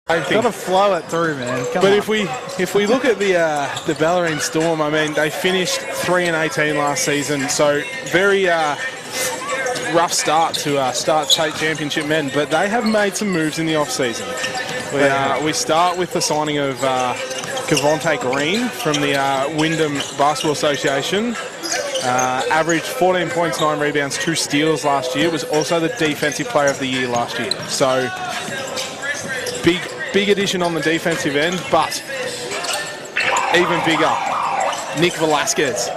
Got to flow it through, man. Come on. If we look at the Bellarine Storm, I mean, they finished 3-18 last season, so very rough start to start state championship men. But they have made some moves in the off season. We start with the signing of Cavante Green from the Wyndham Basketball Association. Averaged 14 points, 9 rebounds, 2 steals last year. Was also the Defensive Player of the Year last year. So big addition on the defensive end, but even bigger, Nick Velasquez,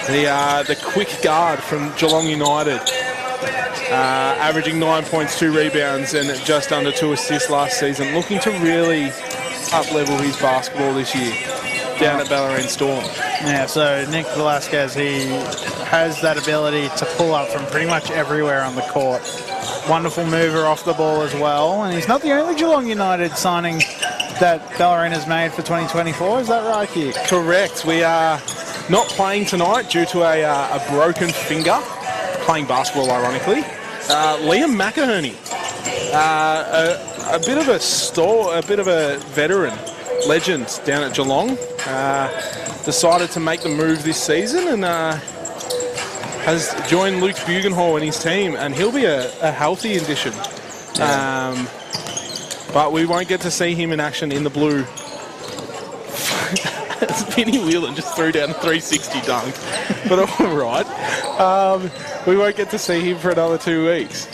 the quick guard from Geelong United, averaging 9 points, 2 rebounds, and just under 2 assists last season. Looking to really up-level his basketball this year down at Bellarine Storm. Yeah, so Nick Velasquez, he has that ability to pull up from pretty much everywhere on the court. Wonderful mover off the ball as well. And he's not the only Geelong United signing that Bellarine has made for 2024. Is that right, Hugh? Correct. We are not playing tonight due to a broken finger, playing basketball ironically. Liam McInerney, a bit of a veteran legend down at Geelong, decided to make the move this season and has joined Luke Bugenhall and his team, and he'll be a healthy addition. Yeah. But we won't get to see him in action in the blue. Vinny Whelan just threw down a 360 dunk, but all right. We won't get to see him for another 2 weeks.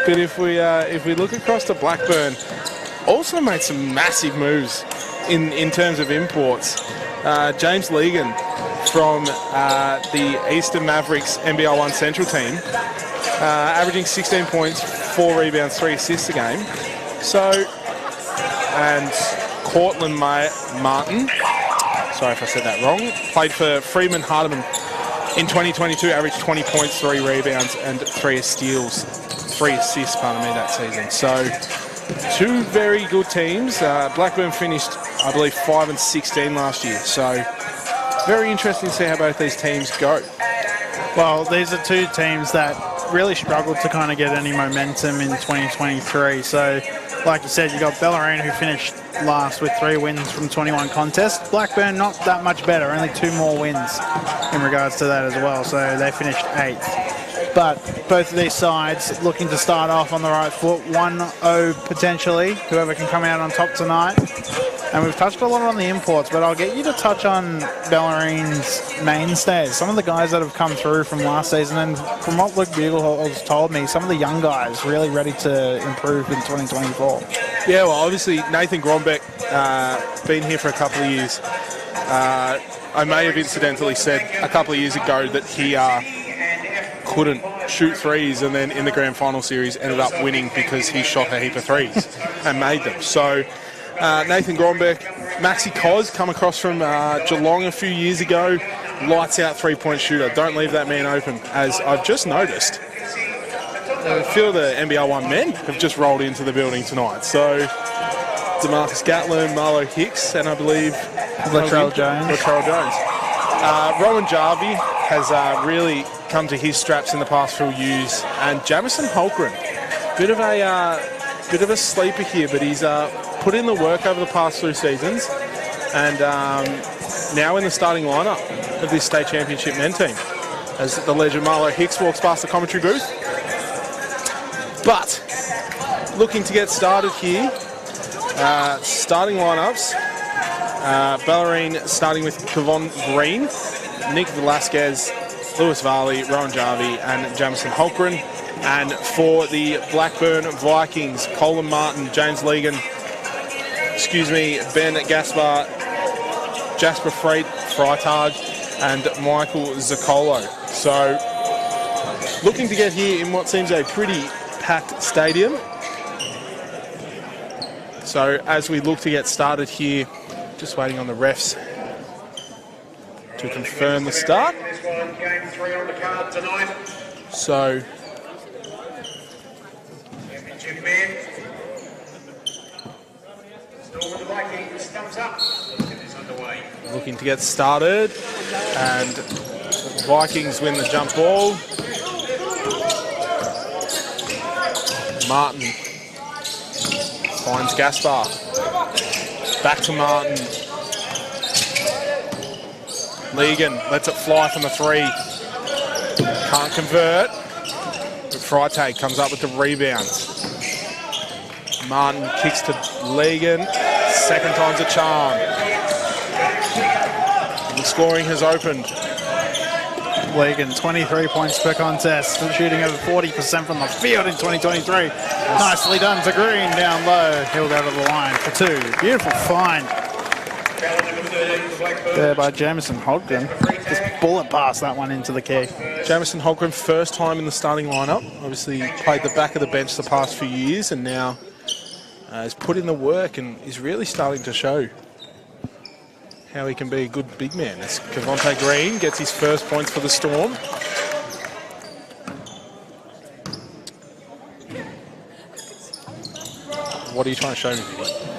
But if we look across to Blackburn, also made some massive moves in terms of imports. James Legan from the Eastern Mavericks NBL 1 Central team, averaging 16 points, 4 rebounds, 3 assists a game. So, and Cortland Martin, sorry if I said that wrong, played for Freeman Hardeman in 2022, averaged 20 points, 3 rebounds, and 3 assists, that season. So, 2 very good teams. Blackburn finished, I believe, 5-16 last year. So, very interesting to see how both these teams go. Well, these are 2 teams that really struggled to kind of get any momentum in 2023. So, like you said, you got Bellarine, who finished last with 3 wins from 21 contests. Blackburn, not that much better, only 2 more wins in regards to that as well. So they finished 8th. But both of these sides looking to start off on the right foot, 1-0 potentially, whoever can come out on top tonight. And we've touched a lot on the imports, but I'll get you to touch on Bellarine's mainstays, some of the guys that have come through from last season, and from what Luke Bugle has told me, some of the young guys really ready to improve in 2024. Yeah, well, obviously Nathan Grombeck, been here for a couple of years. I may have incidentally said a couple of years ago that he couldn't shoot threes, and then in the grand final series ended up winning because he shot a heap of threes and made them. So Nathan Grombeck, Maxi Cos come across from Geelong a few years ago, lights out 3-point shooter. Don't leave that man open, as I've just noticed. A few of the NBL 1 men have just rolled into the building tonight. So DeMarcus Gatlin, Marlo Hicks, and I believe Latrell Jones. Rowan Jarvie has really come to his straps in the past few years, and Jamison Holgren, bit of a sleeper here, but he's put in the work over the past 2 seasons, and now in the starting lineup of this state championship men team, as the legend Marlo Hicks walks past the commentary booth. But looking to get started here, starting lineups. Bellarine starting with Kevon Green, Nick Velasquez, Lewis Varley, Rowan Jarvie, and Jamison Holgren. And for the Blackburn Vikings, Colin Martin, James Legan, Ben Gaspar, Jasper Freitag, and Michael Zaccolo. So looking to get here in what seems a pretty packed stadium. So as we look to get started here, just waiting on the refs to confirm the start. So looking to get started, and the Vikings win the jump ball. Martin Finds Gaspar. Back to Martin. Legan lets it fly from the 3. Can't convert. But Freitag comes up with the rebound. Martin kicks to Legan. Second time's a charm. The scoring has opened. Legan, 23 points per contest, shooting over 40% from the field in 2023. Nicely done to Green down low. He'll go to the line for 2. Beautiful find there by Jamison Holgren. Just bullet past that one into the key. Jamison Holgren, first time in the starting lineup. Obviously played the back of the bench the past few years and now has put in the work and is really starting to show how he can be a good big man. As Kevonte Green gets his first points for the Storm. What are you trying to show me?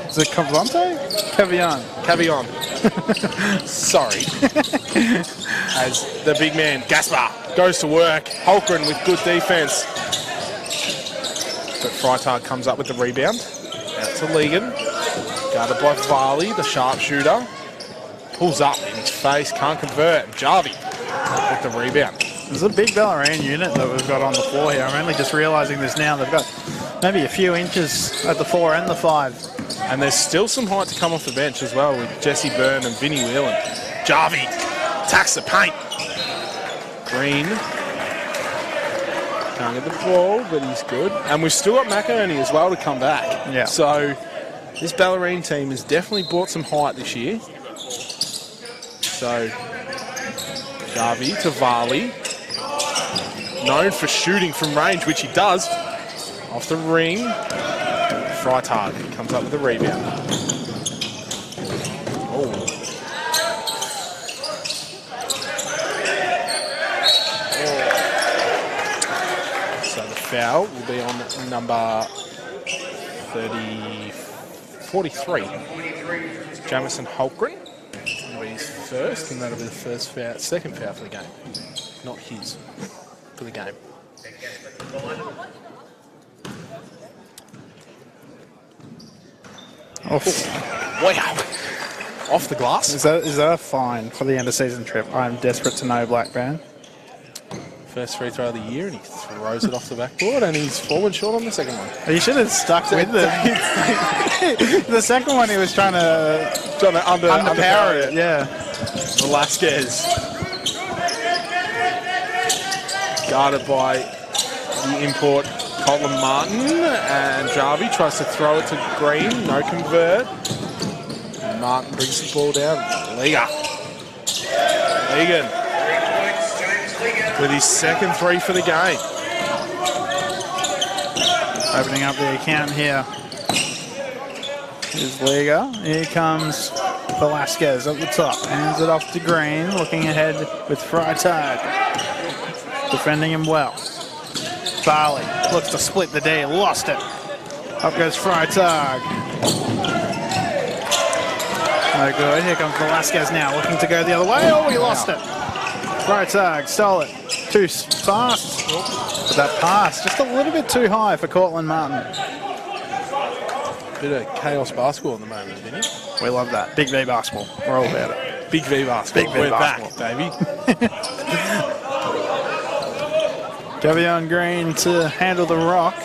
Is it Kevonte? Kevion. Kevion. Sorry. As the big man, Gaspar, goes to work. Holgren with good defense. But Freitag comes up with the rebound. Out to Legan. Guarded by Varley, the sharpshooter. Pulls up in his face, can't convert. Jarvie with the rebound. There's a big Bellarine unit that we've got on the floor here. I'm only just realising this now. They've got maybe a few inches at the 4 and the 5. And there's still some height to come off the bench as well with Jesse Byrne and Vinnie Whelan. Jarvie attacks the paint. Green can't get the ball, but he's good. And we've still got McInerney as well to come back. Yeah. So this Bellarine team has definitely brought some height this year. So Jarvie to Varley. Known for shooting from range, which he does. Off the ring. Freitag comes up with the rebound. Oh. So the foul will be on number 43. Jamison Holgren. That'll be his first, and that'll be the first foul, second foul for the game. Not his, for the game. Oh. Wow. Off the glass. Is that a fine for the end of season trip? I'm desperate to know, Blackburn. First free throw of the year, and he throws it off the backboard, and he's fallen short on the second one. You should have stuck with it. The second one, he was trying to underpower it. Yeah. Velasquez. Guarded by the import, Colin Martin, and Jarvie tries to throw it to Green. No convert. And Martin brings the ball down. Legan. With his second 3 for the game. Opening up the account here. Here's Liga. Here comes Velasquez up the top. Hands it off to Green. Looking ahead with Freitag. Defending him well. Varley looks to split the D. Lost it. Up goes Freitag. No good. Here comes Velasquez now. Looking to go the other way. Oh, he lost it. Freitag stole it. Too fast. But that pass just a little bit too high for Cortland Martin. Bit of chaos basketball at the moment, Vinny. We love that. Big V basketball. We're all about it. Big V basketball. Big V We're basketball. back, baby. Kevion Green to handle the rock.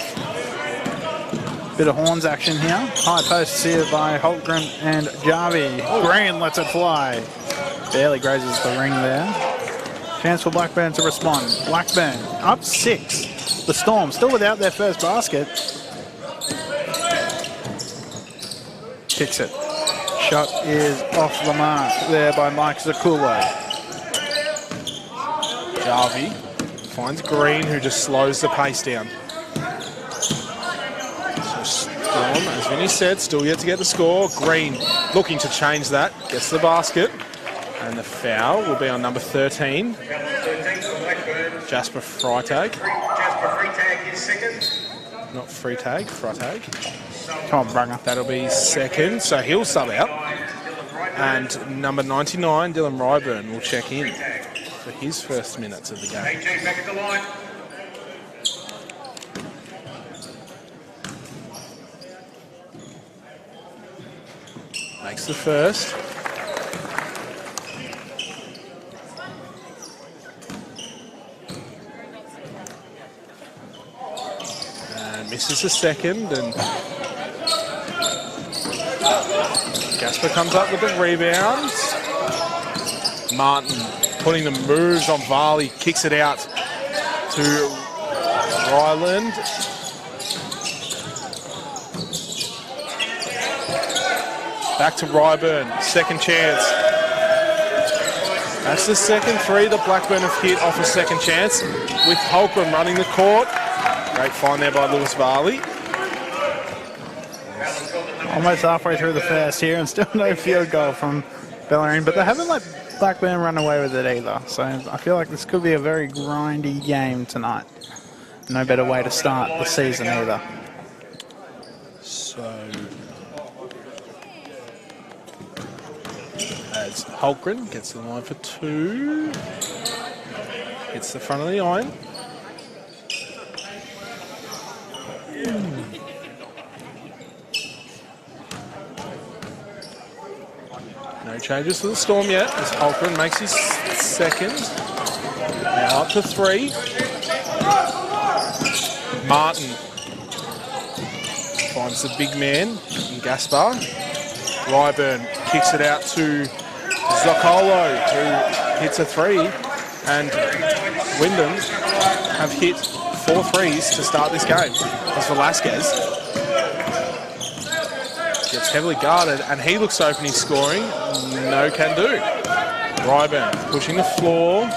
Bit of horns action here. High posts here by Holtgren and Jarvie. Green lets it fly. Barely grazes the ring there. Chance for Blackburn to respond. Blackburn up 6. The Storm still without their first basket. Kicks it. Shot is off the mark there by Mike Zakulo. Jarvie finds Green, who just slows the pace down. So Storm, as Vinny said, still yet to get the score. Green looking to change that. Gets the basket. And the foul will be on number 13. Jasper Freitag. Jasper Freitag is second. Not Freitag, Freitag. Come on, Brunger. That'll be second, so he'll sub out. And number 99, Dylan Ryburn, will check in for his first minutes of the game. 18 back at the line. Takes the first. And misses the second. And Gasper comes up with the rebound. Martin putting the moves on Varley, kicks it out to Ryland. Back to Ryburn, second chance. That's the second three that Blackburn have hit off a second chance, with Holcomb running the court. Great find there by Lewis Varley. Almost halfway through the first here and still no field goal from Bellarine, but they haven't let Blackburn run away with it either. So I feel like this could be a very grindy game tonight. No better way to start the season either. So, as Holgren gets the line for two, hits the front of the iron. No changes to the Storm yet, as Holgren makes his second. Now up to three. Martin finds the big man in Gaspar. Ryburn kicks it out to Zoccolo, who hits a three. And Wyndham have hit 4 threes to start this game. As Velasquez gets heavily guarded, and he looks open, he's scoring. No can do. Ryburn pushing the floor.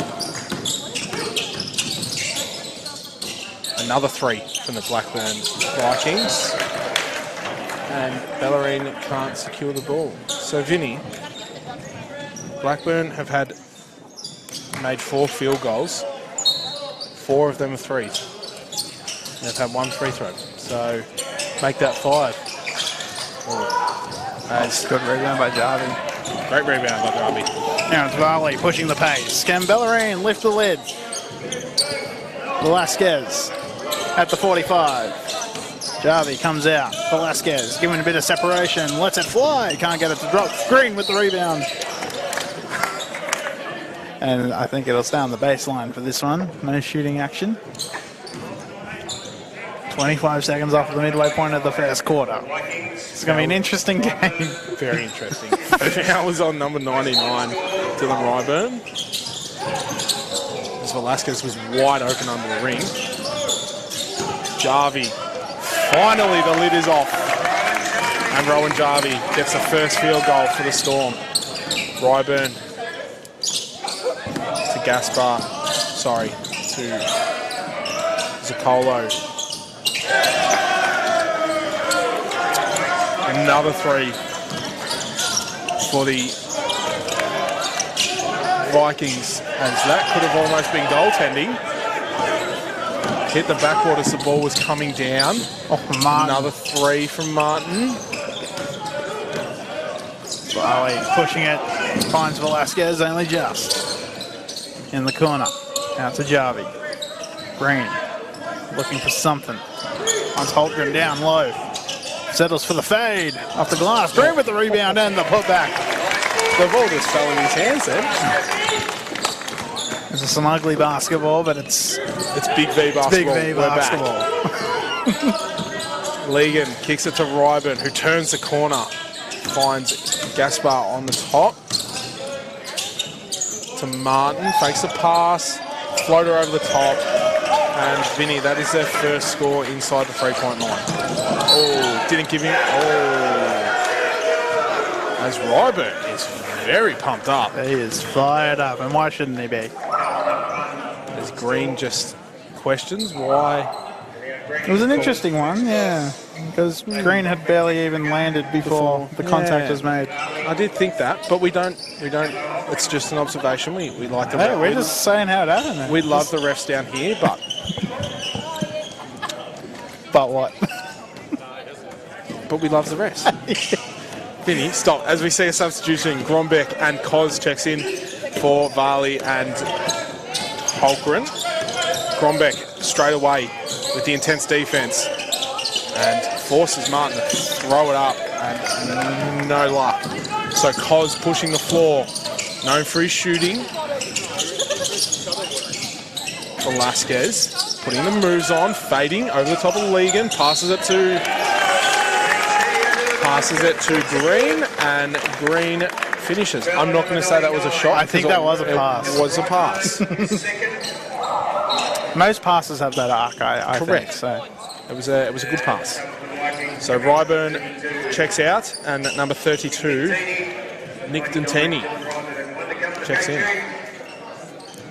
Another three from the Blackburn Vikings. And Bellarine can't secure the ball. So Vinny, Blackburn have made 4 field goals. 4 of them are threes. They've had 1 free throw. So make that 5. As Good rebound by Jarvie. Great rebound by Jarvie. Now it's Varley pushing the pace. Can Bellarine lift the lid? Velasquez at the 45. Jarvie comes out. Velasquez giving a bit of separation. Lets it fly. Can't get it to drop. Green with the rebound. And I think it'll stay on the baseline for this one. No shooting action. 25 seconds off the midway point of the first quarter. It's going to be an interesting game. Very interesting. That was on number 99, Dylan Ryburn. As Velasquez was wide open under the ring. Jarvie. Finally, the lid is off. And Rowan Jarvie gets the first field goal for the Storm. Ryburn to Gaspar. Sorry, to Zoccolo. Another 3 for the Vikings, as that could have almost been goaltending. Hit the backboard as the ball was coming down. Oh, Martin. Another 3 from Martin. Varley pushing it. Finds Velasquez only just. In the corner. Out to Jarvie. Green. Looking for something. Wants Holtgren down low. Settles for the fade. Off the glass. Green with the rebound and the putback. The ball just fell in his hands then. This is some ugly basketball, but it's Big V basketball. Big V We're basketball. Back. Legan kicks it to Ryburn, who turns the corner. Finds Gaspar on the top. To Martin, fakes the pass. Floater over the top. And Vinny, that is their first score inside the 3-point line. Oh, didn't give him. Oh. As Ryburn is very pumped up. He is fired up, and why shouldn't he be? As Green just questions why. It was an interesting one, yeah, because Green had barely even landed before the contact was made. I did think that, but we don't. It's just an observation. We like the. Hey, we're just saying how it happened. We love the refs down here, but. But what? But we love the refs. Vinny, stop. As we see a substitution, Grombeck and Koz checks in for Varley and Holgren. Grombeck straight away with the intense defense and forces Martin to throw it up, and no luck. So Cos pushing the floor. Known for his shooting. Velasquez putting the moves on, fading over the top of Legan, passes it to Green, and Green finishes. I'm not going to say that was a shot. I think that was a pass. It was a pass. Most passes have that arc, I Correct. think. So. It was a good pass. So Ryburn checks out, and at number 32, Nick Dantini checks in.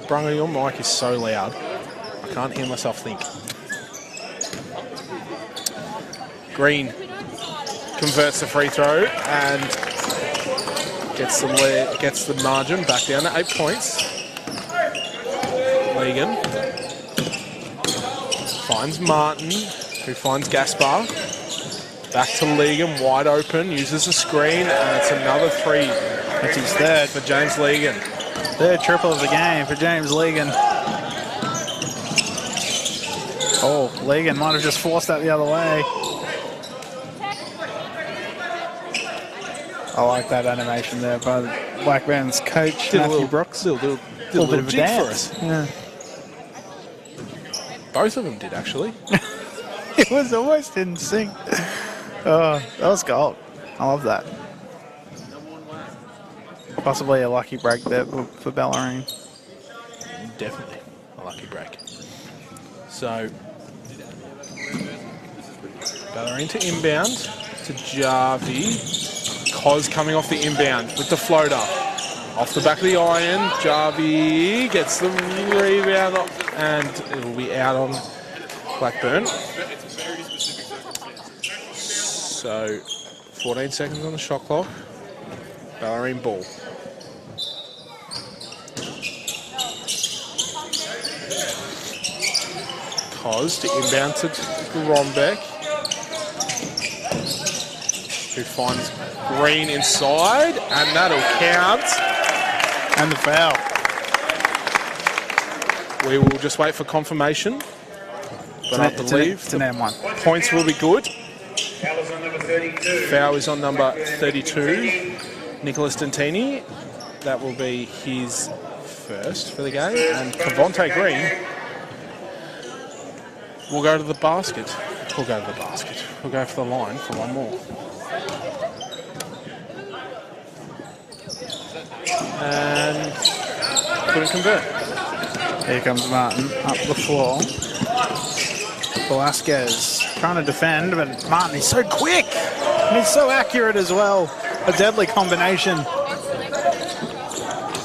Brunga, your mic is so loud. I can't hear myself think. Green converts the free throw and gets the margin back down to 8 points. Legan finds Martin, who finds Gaspar. Back to Legan, wide open, uses a screen, and it's another three. It's his third for James Legan. Third triple of the game for James Legan. Oh, Legan might have just forced that the other way. I like that animation there by Blackburn's coach, Matthew Brooks. Did a little bit of a jig dance for us. Yeah. Both of them did, actually. It was almost in sync. Oh, that was gold. I love that. Possibly a lucky break there for Bellarine. Definitely a lucky break. So, Bellarine to inbound to Jarvie. Cos coming off the inbound with the floater. Off the back of the iron, Jarvie gets the rebound and it will be out on Blackburn. So, 14 seconds on the shot clock. Bellarine ball. Cos to inbound to Grombeck, who finds Green inside, and that'll count. And the foul. We will just wait for confirmation, but I believe it's an M1. Points will be good. Foul is on number 32. Foul is on number 32, Nicholas Dantini. That will be his first for the game, and Cavonte Green will go to the basket. We'll go to the basket. We'll go for the line for one more. And couldn't convert. Here comes Martin up the floor. Velasquez trying to defend, but Martin is so quick and he's so accurate as well. A deadly combination.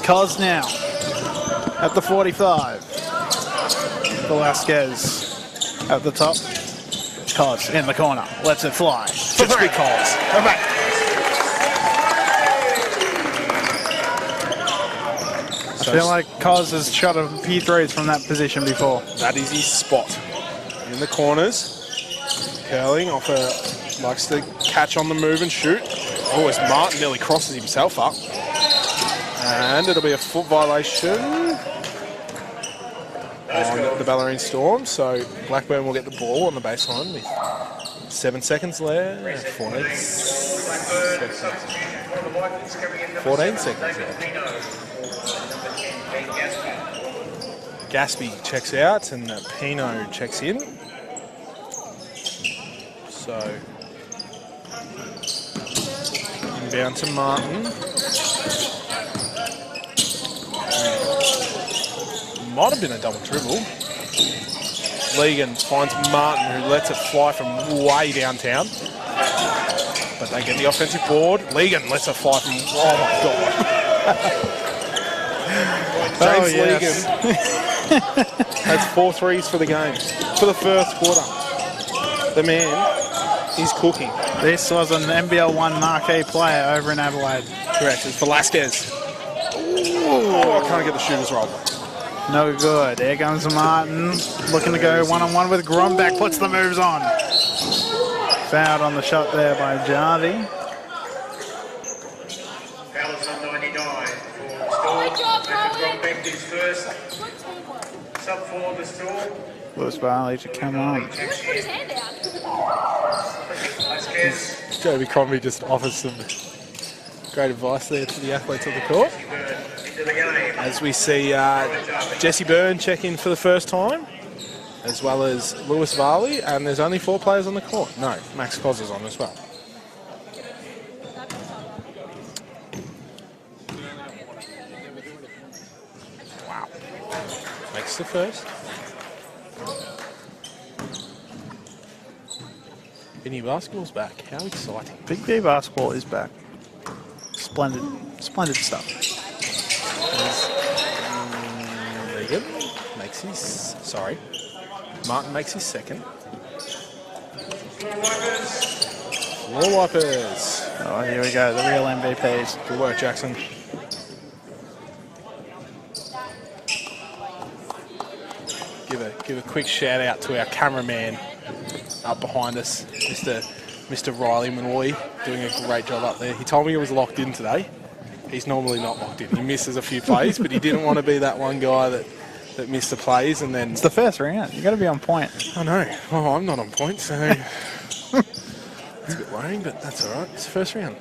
Cos now at the 45. Velasquez at the top. Cos in the corner. Lets it fly. For Just three. because. Come back. I feel like Cos has shot a few threes from that position before. That is his spot. In the corners. Curling off likes to catch on the move and shoot. Oh, as Martin nearly crosses himself up. And it'll be a foot violation on the Bellarine Storm. So Blackburn will get the ball on the baseline with 7 seconds left. 14 seconds left. Gaspy checks out and Pino checks in. So inbound to Martin. Might have been a double dribble. Legan finds Martin, who lets it fly from way downtown. But they get the offensive board. Legan lets it fly from, oh my God. James Legan has 4 threes for the game, for the first quarter. The man is cooking. This was an NBL 1 marquee player over in Adelaide. Correct, it's Velasquez. Oh, I can't get the shooter's roll. No good. Here comes Martin. Looking to go one-on-one with Grombeck. Puts the moves on. Fouled on the shot there by Jarvie. Foul is on 99 for Storm. Grombeck is first. Sub 4 the Storm. Lewis Barley to come on. Velasquez. Joby Crombie just offers some Great advice there to the athletes of the court. Into the game. As we see Jesse Byrne check in for the first time, as well as Lewis Varley, and there's only 4 players on the court. No, Max Cos is on as well. Wow. Makes the first. Vinny basketball's back. How exciting. BigV basketball is back. Splendid stuff. Regan makes his, sorry. Martin makes his second. Floor wipers. Oh, here we go, the real MVPs. Good work, Jackson. Give a quick shout out to our cameraman up behind us, Mr. Riley Malloy, doing a great job up there. He told me he was locked in today. He's normally not locked in. He misses a few plays, but he didn't want to be that one guy that missed the plays and then... It's the first round. You've got to be on point. I know. Oh, I'm not on point, so... it's a bit worrying, but that's all right. It's the first round.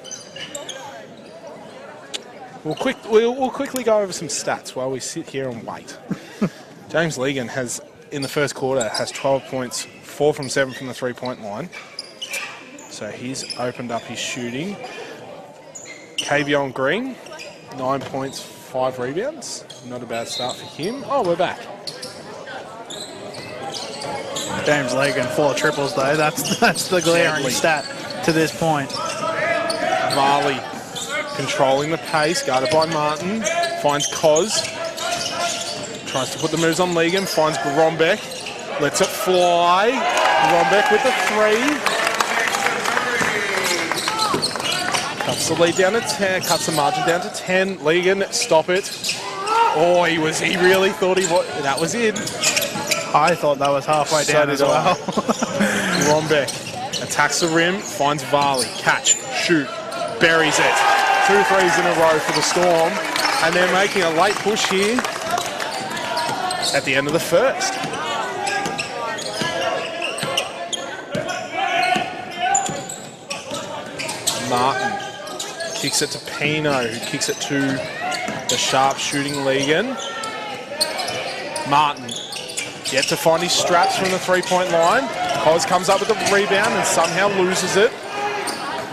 We'll quickly go over some stats while we sit here and wait. James Legan has, in the first quarter, has 12 points, 4 from 7 from the three-point line. So he's opened up his shooting. Kavion Green, 9 points, 5 rebounds. Not a bad start for him. Oh, we're back. James Legan, 4 triples though. That's the glaring stat to this point. Varley controlling the pace, guarded by Martin. Finds Cos. Tries to put the moves on Legan. Finds Grombeck. Lets it fly. Grombeck with the 3. Cuts the lead down to 10. Cuts the margin down to 10. Legan, stop it. Oh, he really thought that was in. I thought that was halfway down as well. Grombeck attacks the rim, finds Varley. Catch, shoot, buries it. 2 threes in a row for the Storm. And they're making a late push here at the end of the first. Martin kicks it to Pino, who kicks it to the sharp shooting Legan. Martin yet to find his straps from the three-point line. Cos comes up with a rebound and somehow loses it.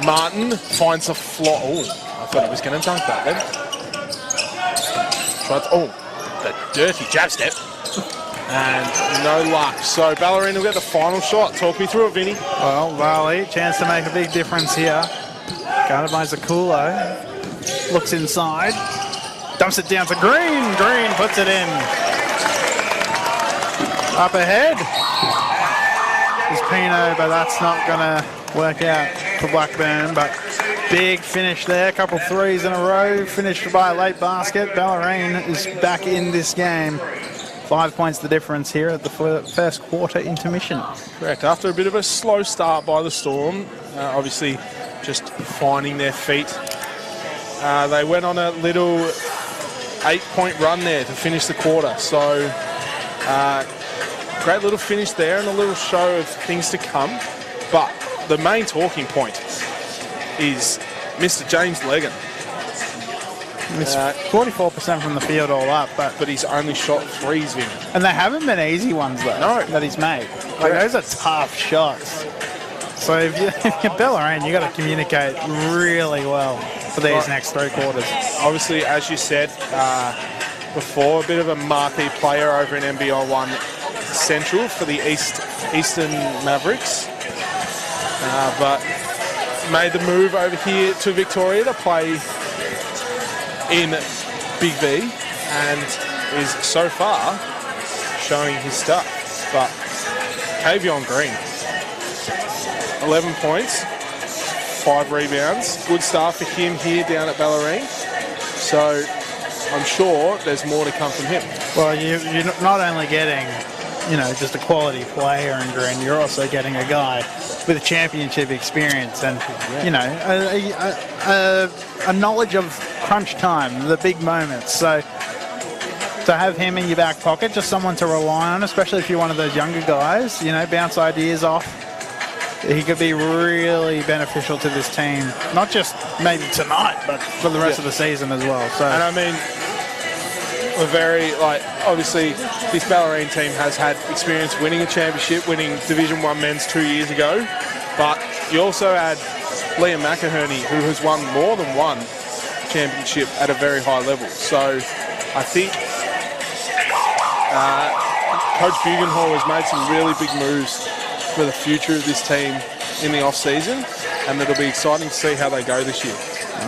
Martin finds a flaw. Oh, I thought he was going to dunk that then. The dirty jab step. And no luck. So Bellarine will get the final shot. Talk me through it, Vinny. Well, Varley, chance to make a big difference here. Guarded by Zakulo. Looks inside. Dumps it down to Green. Green puts it in. Up ahead is Pino, but that's not going to work out for Blackburn. But big finish there. Couple threes in a row. Finished by a late basket. Bellarine is back in this game. 5 points the difference here at the first quarter intermission. Correct. After a bit of a slow start by the Storm, obviously just finding their feet. They went on a little 8-point run there to finish the quarter. So great little finish there and a little show of things to come. But the main talking point is Mr. James Legan. It's 44% from the field all up, but he's only shot 3s, Vin. And they haven't been easy ones though. No. That he's made. Like those are tough shots. So if you're Bellarine, you got to communicate really well for these next 3 quarters. Obviously, as you said before, a bit of a marquee player over in NBL 1 Central for the Eastern Mavericks, but made the move over here to Victoria to play in BigV and is so far showing his stuff. But Kavion Green, 11 points, 5 rebounds. Good start for him here down at Bellarine. So I'm sure there's more to come from him. Well, you're not only getting, just a quality player in Green, you're also getting a guy with championship experience and, a knowledge of crunch time, the big moments. So to have him in your back pocket, just someone to rely on, especially if you're one of those younger guys, bounce ideas off, He could be really beneficial to this team, not just maybe tonight, but for the rest of the season as well. So, and I mean, we're very, obviously, this Bellarine team has had experience winning a championship, winning Division 1 men's 2 years ago, but you also had Liam McInerney, who has won more than one championship at a very high level. So I think Coach Bugenhall has made some really big moves for the future of this team in the off-season, and it'll be exciting to see how they go this year.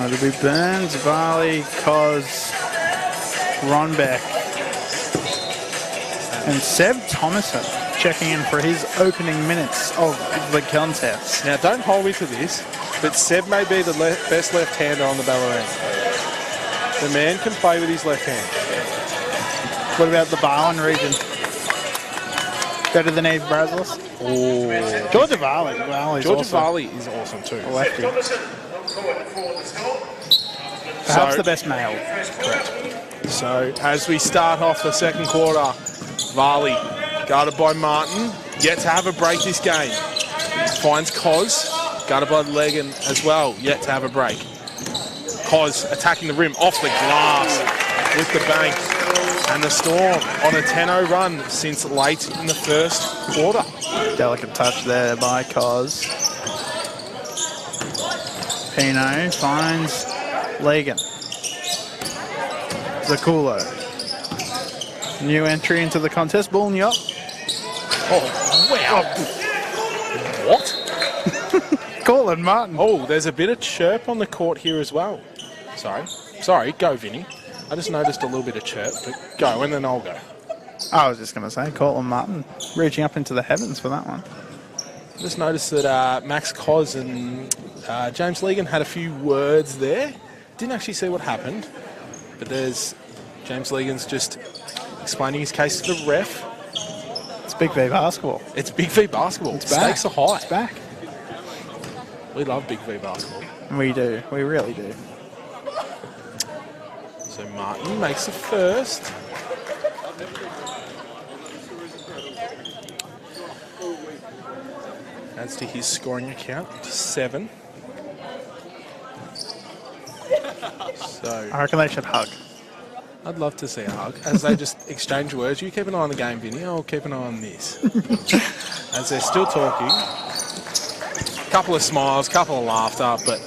It'll be Burns, Varley, Cos, Ronbeck, and Seb Thomason checking in for his opening minutes of the contest. Now, don't hold me to this, but Seb may be the best left-hander on the Bellarine. The man can play with his left hand. What about the Barwon region? Better than Eve Brazos? Oh. Georgia Varley. Georgia Varley is awesome too. Lefty. Thomason on court for the score. Perhaps the best male. Correct. So as we start off the second quarter, Varley guarded by Martin, yet to have a break this game. Finds Cos, guarded by Legan as well, yet to have a break. Cos attacking the rim off the glass with the bank. And the Storm on a 10-0 run since late in the first quarter. Delicate touch there by Cos. Pino finds Legan. Zakulo. New entry into the contest, Bull Nyok. Oh, wow. What? Cortland Martin. Oh, there's a bit of chirp on the court here as well. Sorry, go Vinny. I just noticed a little bit of chirp, but go and then I'll go. I was just going to say, Cortland Martin reaching up into the heavens for that one. Just noticed that Max Cos and James Legan had a few words there. Didn't actually see what happened, but there's James Legan's just explaining his case to the ref. It's BigV basketball. It's BigV basketball. It's back. Stakes are high. It's back. We love BigV basketball. We do. We really do. So Martin makes the first. Adds to his scoring account to 7. So I reckon they should hug. I'd love to see a hug as they just exchange words. You keep an eye on the game, Vinny. I'll keep an eye on this. As they're still talking. Couple of smiles, couple of laughter, but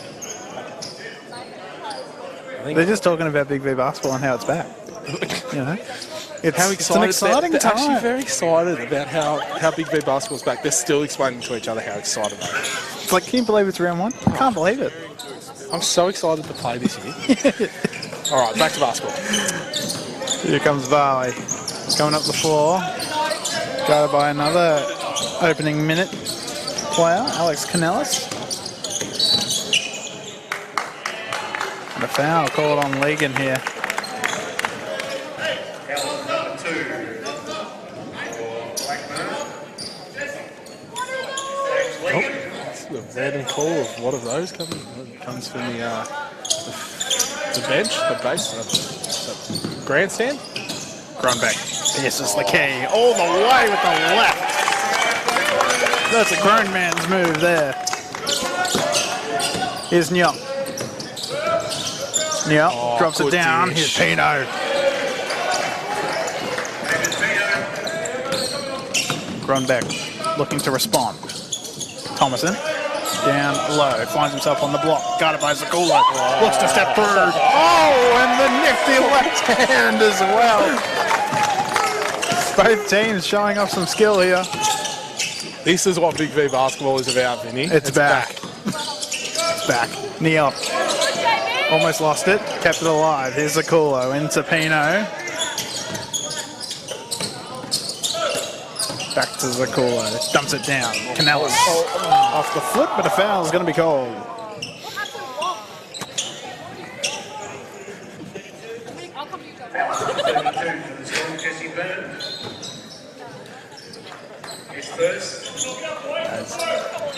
they're just talking about BigV basketball and how it's back. You know, it's an exciting they're time. actually very excited about how BigV basketball's back. They're still explaining to each other how excited they are. It's like, can you believe it's round one? I can't believe it. I'm so excited to play this year. All right, back to basketball. Here comes Varley. Coming up the floor. Guarded by another opening minute player, Alex Canellis. And a foul called on Legan here. Foul number 2 for Blackburn. James Legan. It's the random call of what of those comes from the bench, the base, the grandstand. Grunbeck. This is the key. All the way with the left. That's a grown man's move there. Here's Nyok. Nyok drops it down. Dish. Here's Pino. Grunbeck looking to respond. Thomason down low. Finds himself on the block. Guarded by Zakulo. Looks to step through. Oh, and the nifty left hand as well. Both teams showing off some skill here. This is what BigV basketball is about, Vinny. It's back. It's back. Neop. Almost lost it. Kept it alive. Here's Zakulo into Pino. Back to Zakulo. Dumps it down. Canellis off the foot, but a foul is going to be called. Jesse Burns. His first. As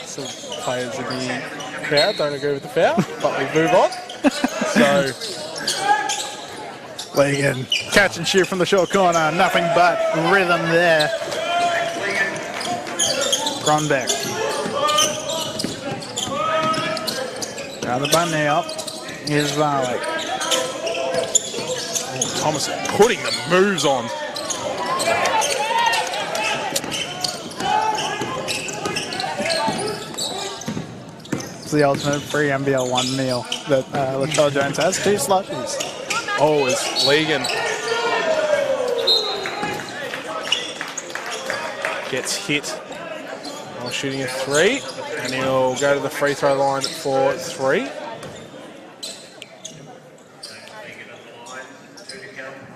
some players in the crowd don't agree with the foul, but we move on. So Legan, catch and shoot from the short corner. Nothing but rhythm there. Grunbeck. Another bunny up. Here's Varley. Oh, Thomas putting the moves on. It's the ultimate free NBL 1 meal that Latrell Jones has. 2 slushies. Oh, it's Legan. Gets hit while shooting a 3, and he'll go to the free throw line for 3.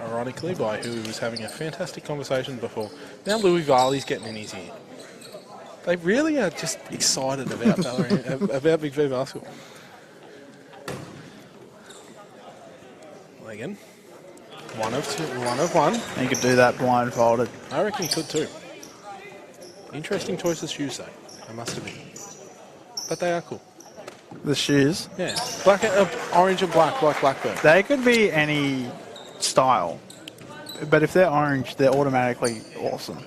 Ironically, by who he was having a fantastic conversation before. Now Louis Varley's getting in his ear. They really are just excited about Bellarine, about BigV basketball. Legan, 1 of 2, 1 of 1. He could do that blindfolded. I reckon he could too. Interesting choices shoes though, I must admit. But they are cool. The shoes. Yeah, black, orange and black, like Blackburn. They could be any style, but if they're orange, they're automatically awesome.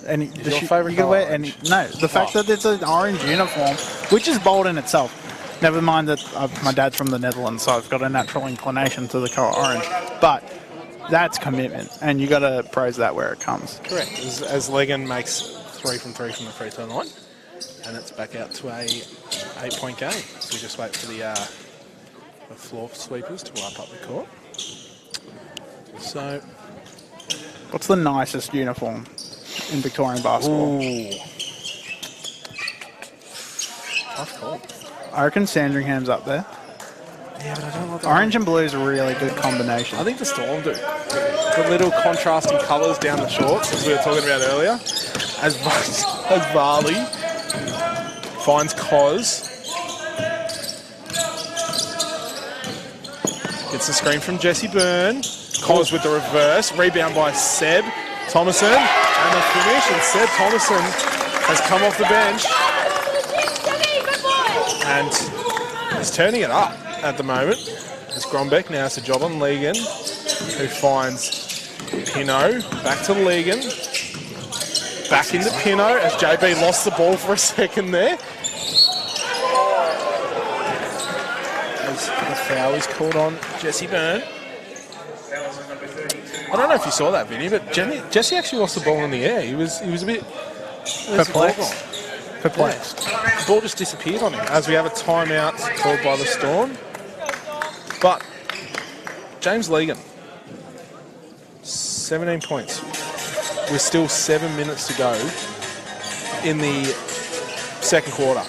Any Is your favourite you can colour wear any. No, the fact that it's an orange uniform, which is bold in itself. Never mind that my dad's from the Netherlands, so I've got a natural inclination to the colour orange. But that's commitment, and you got to praise that where it comes. Correct. As Legan makes 3 from 3 from the free throw line, and it's back out to a 8-point game. So we just wait for the floor sweepers to wipe up the court. So, What's the nicest uniform in Victorian basketball? ooh. Tough call. I reckon Sandringham's up there. Yeah, but I don't like the Orange and blue is a really good combination. I think the Storm do. The little contrasting colours down the shorts, as we were talking about earlier. As Varley finds Cos. Gets the screen from Jesse Byrne. Cos with the reverse. Rebound by Seb Thomason. And the finish. And Seb Thomason has come off the bench. And is turning it up at the moment. It's Grombeck. Now it's a job on Legan, who finds Pino. Back to Legan. Back into Pino as JB lost the ball for a second there. As the foul is called on Jesse Byrne. I don't know if you saw that, Vinny, but Jesse actually lost the ball in the air. He was a bit Perplexed. Yeah. The ball just disappeared on him as we have a timeout called by the Storm. But James Legan, 17 points. With still 7 minutes to go in the second quarter.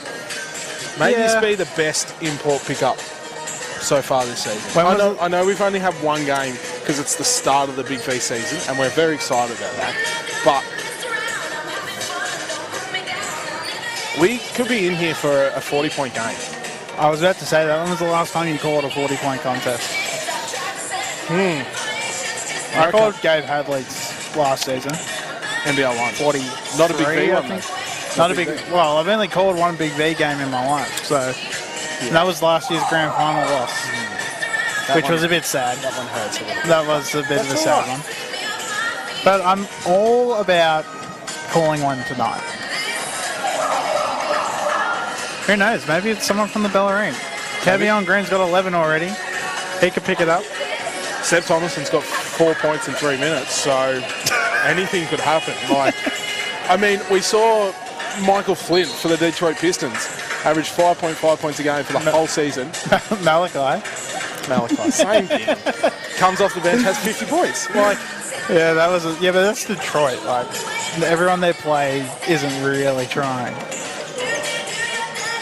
May this be the best import pickup so far this season. I know we've only had 1 game because it's the start of the BigV season, and we're very excited about that. But we could be in here for a 40-point game. I was about to say that. When was the last time you called a 40-point contest? I called Gabe Hadley's last season. NBL 1. 40. Not a BigV one, though. Not a big. Well, I've only called 1 BigV game in my life, so and that was last year's grand final loss, which was a bit sad. That one hurts a little bit. That was a bit of a sad one. But I'm all about calling one tonight. Who knows? Maybe it's someone from the Bellarine. Cavion Green's got 11 already. He could pick it up. Seb Thomason's got 4 points in 3 minutes, so anything could happen. Like, I mean, we saw Michael Flint for the Detroit Pistons average 5.5 points a game for the whole season. Malachi, same thing. Comes off the bench, has 50 points. Like, yeah, that was but that's Detroit. Like, everyone they play isn't really trying.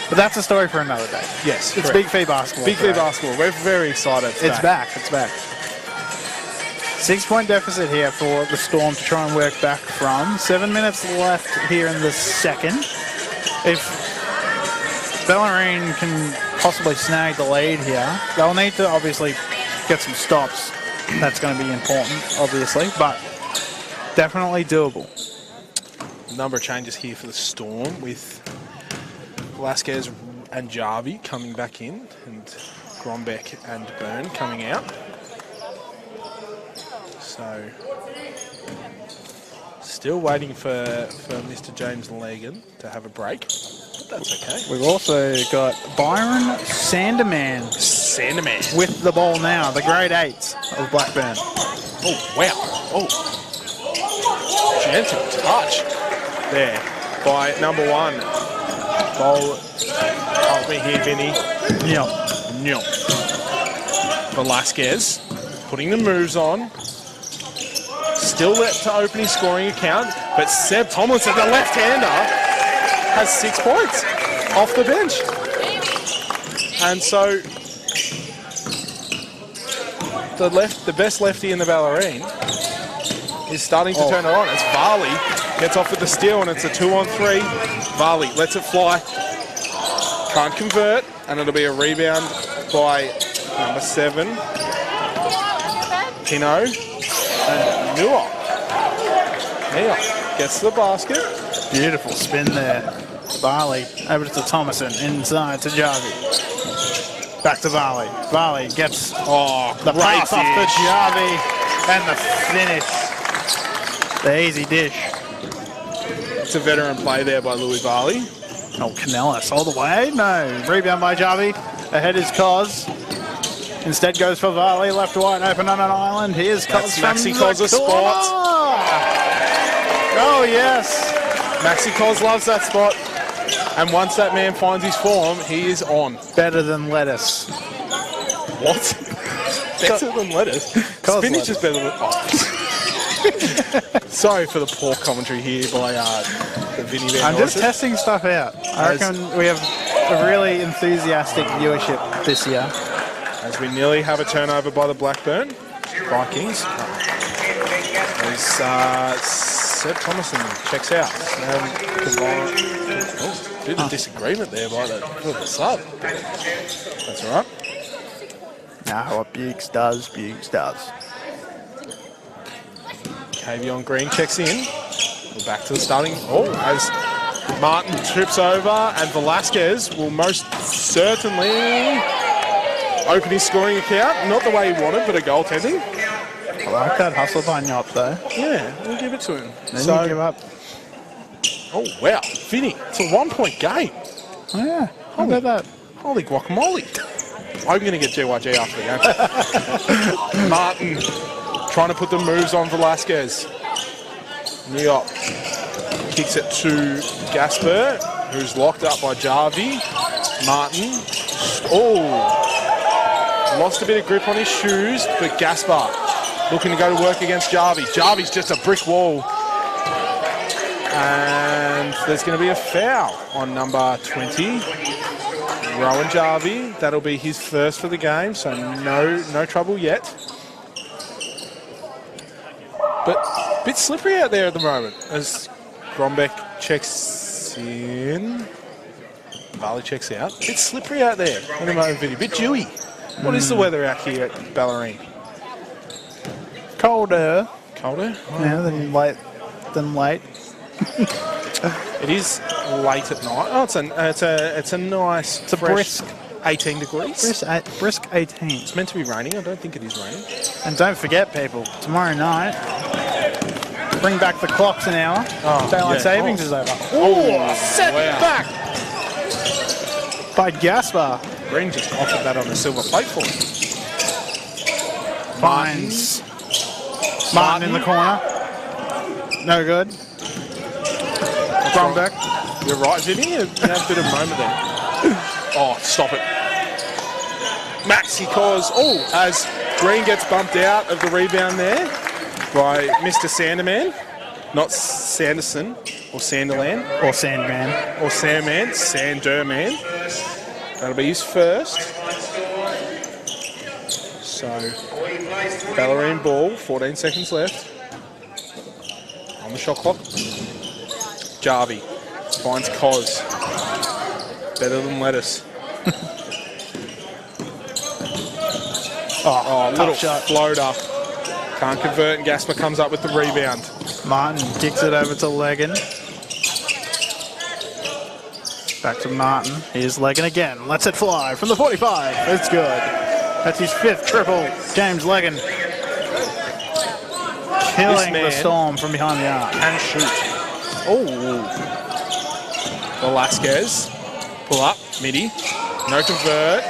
But that's a story for another day. yes, It's correct. BigV basketball. BigV correct? basketball. We're very excited. It's back. It's back. 6-point deficit here for the Storm to try and work back from. 7 minutes left here in the second. If Bellarine can possibly snag the lead here, they'll need to obviously get some stops. That's going to be important, obviously, but definitely doable. Number of changes here for the Storm with Velasquez and Jarvie coming back in and Grombeck and Byrne coming out. So Still waiting for Mr. James Legan to have a break. But that's okay. We've also got Byron Sanderman with the ball now, the grade 8 of Blackburn. Oh, wow. Oh. Gentle touch there by number 1. Ball, help me here, Vinny. Yep. Velasquez putting the moves on. Still left to open his scoring account, but Seb Tomlinson, the left-hander, has 6 points off the bench. And so the best lefty in the Bellarine is starting to turn it on. As Varley gets off with the steal, and it's a 2-on-3. Varley lets it fly. Can't convert, and it'll be a rebound by number 7. Pino. And Muir gets to the basket. Beautiful spin there. Varley over to Thomason, inside to Jarvie. Back to Varley. Varley gets the pass off to Jarvie and the finish. The easy dish. It's a veteran play there by Louis Varley. Oh, Canellis all the way. No. Rebound by Jarvie. Ahead is Cos. Instead goes for Varley, left wide open on an island. Here's Cos from Maxi Cos a spot. Oh, yes. Maxi Cos loves that spot. And once that man finds his form, he is on. Better than lettuce. What? Better than lettuce? Spinach is better than... Oh. Sorry for the poor commentary here by the Vinny Van I'm just Dorsen. testing stuff out. I reckon we have a really enthusiastic viewership this year. As we nearly have a turnover by the Blackburn Vikings. As Seb Thomason checks out. Bit of disagreement there by the sub. That's all right. Nah, what Bukes does, Bukes does. Kavion Green checks in. We're back to the starting. Oh, as Martin trips over, and Velasquez will most certainly open his scoring account. Not the way he wanted, but a goaltending. I like that hustle by Nyop, though. Yeah, we'll give it to him. Then you give up. Oh, wow. Vinny, it's a 1-point game. Oh, yeah. How about that? Holy guacamole. I'm going to get JYJ after the game. Martin trying to put the moves on Velasquez. Nyop kicks it to Gasper, who's locked up by Jarvie. Martin. Oh. Lost a bit of grip on his shoes, but Gaspar looking to go to work against Jarvie. Jarvie's just a brick wall. And there's going to be a foul on number 20, Rowan Jarvie. That'll be his first for the game, so no trouble yet. But a bit slippery out there at the moment as Grombeck checks in. Varley checks out. A bit slippery out there in the moment, Vinny. A bit dewy. What is the weather out here at Bellarine? Colder. Colder? Yeah, than late. It is late at night. Oh, it's a nice, it's a brisk 18 degrees. Brisk 18. It's meant to be raining. I don't think it is raining. And don't forget, people, tomorrow night, bring back the clocks an hour. Daylight savings is over. Set back by Gaspar. Green just offered that on a silver plate for him. Finds Martin in the corner. No good. Grombeck. You're right, Vinny. You had a bit of a moment there. Oh, stop it. Maxi Cos. Oh, as Green gets bumped out of the rebound there by Mr. Sanderman. Not Sanderson or Sanderland. Or Sandman. Or Sandman. Sanderman. That'll be his first. So, Bellarine ball, 14 seconds left. On the shot clock. Jarvie finds Cos. Better than lettuce. Little shot. Floater. Can't convert, and Gasper comes up with the rebound. Martin kicks it over to Legan. Back to Martin. Here's Legan again. Lets it fly from the 45. It's good. That's his 5th triple. James Legan. Killing man the Storm from behind the arc. can shoot. Oh. Velasquez. Pull up. Midi. No convert.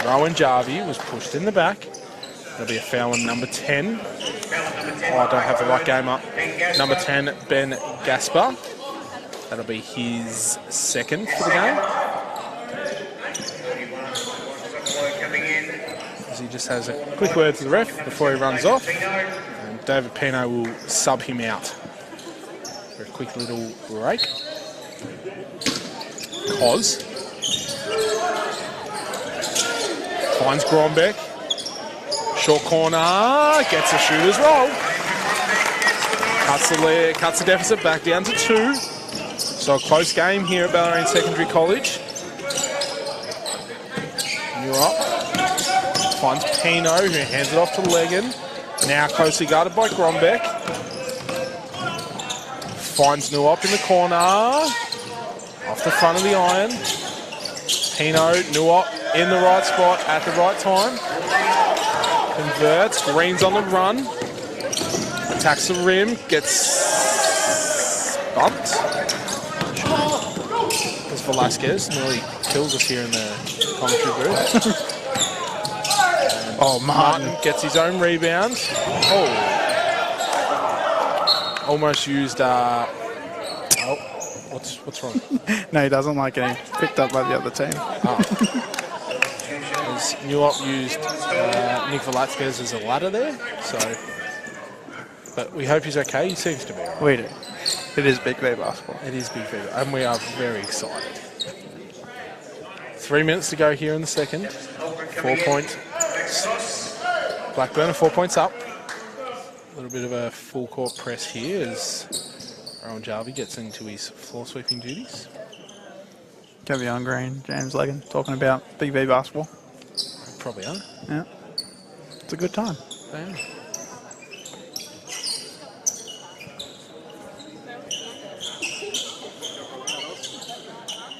Rowan Jarvie was pushed in the back. There'll be a foul on number 10. Oh, I don't have the right game up. Number 10, Ben Gaspar. That'll be his second for the game. As he just has a quick word to the ref before he runs off. And David Pino will sub him out for a quick little break. Cos finds Grombeck. Short corner, gets a shooter's roll. Cuts the deficit back down to 2. So a close game here at Bellarine Secondary College. Newop finds Pino, who hands it off to Legan. Now closely guarded by Grombeck. Finds Newop in the corner. Off the front of the iron. Pino, Newop in the right spot at the right time. Converts, Green's on the run. Attacks the rim, gets bumped. As Velasquez nearly kills us here in the commentary booth. Oh, Martin gets his own rebound. Oh. Almost used, what's wrong? No, he doesn't like getting picked up by the other team. Oh. Newop used Nick Velasquez as a ladder there, so. But we hope he's okay. He seems to be. Right. We do. It is BigV basketball. It is BigV, and we are very excited. 3 minutes to go here in the second. 4 point. Blackburn 4 points up. A little bit of a full court press here as Rowan Jarvie gets into his floor sweeping duties. Cavion Green, James Legan, talking about BigV basketball. Probably are. Yeah. It's a good time. They are.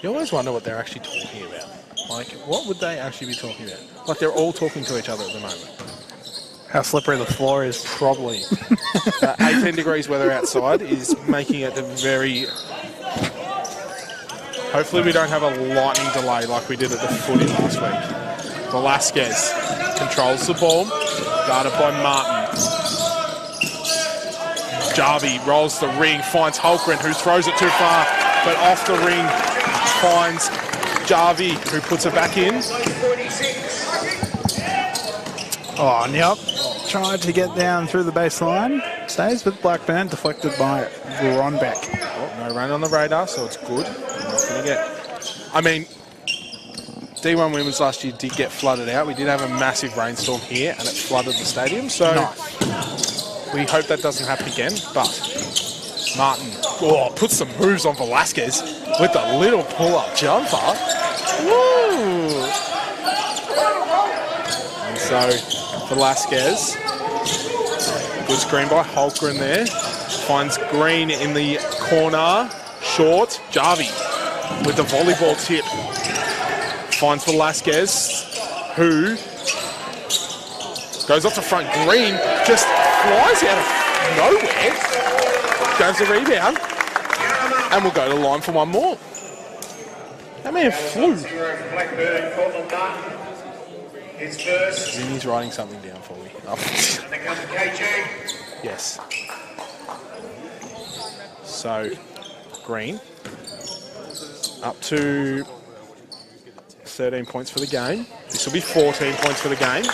You always wonder what they're actually talking about. Like, what would they actually be talking about? Like, they're all talking to each other at the moment. How slippery the floor is. Probably. 18 degrees weather outside is making it very... Hopefully we don't have a lightning delay like we did at the footy last week. Velasquez controls the ball, guarded by Martin. Jarvie rolls the ring, finds Holgren, who throws it too far, but off the ring finds Jarvie, who puts it back in. Oh, yep. Tried to get down through the baseline. Stays with Blackburn, deflected by Gronbeck. Oh, no rain on the radar, so it's good. Not gonna get... I mean, D1 Women's last year did get flooded out. We did have a massive rainstorm here, and it flooded the stadium, so we hope that doesn't happen again, but Martin puts some moves on Velasquez with a little pull-up jumper. Woo! And so Velasquez, good screen by Holgren there, finds Green in the corner, short, Jarvie with the volleyball tip, finds Velasquez, who goes off the front. Green just flies out of nowhere, grabs the rebound, and we'll go to the line for one more. That man flew. Zinni's writing something down for me. Oh. Yes. So, Green up to 13 points for the game. This will be 14 points for the game.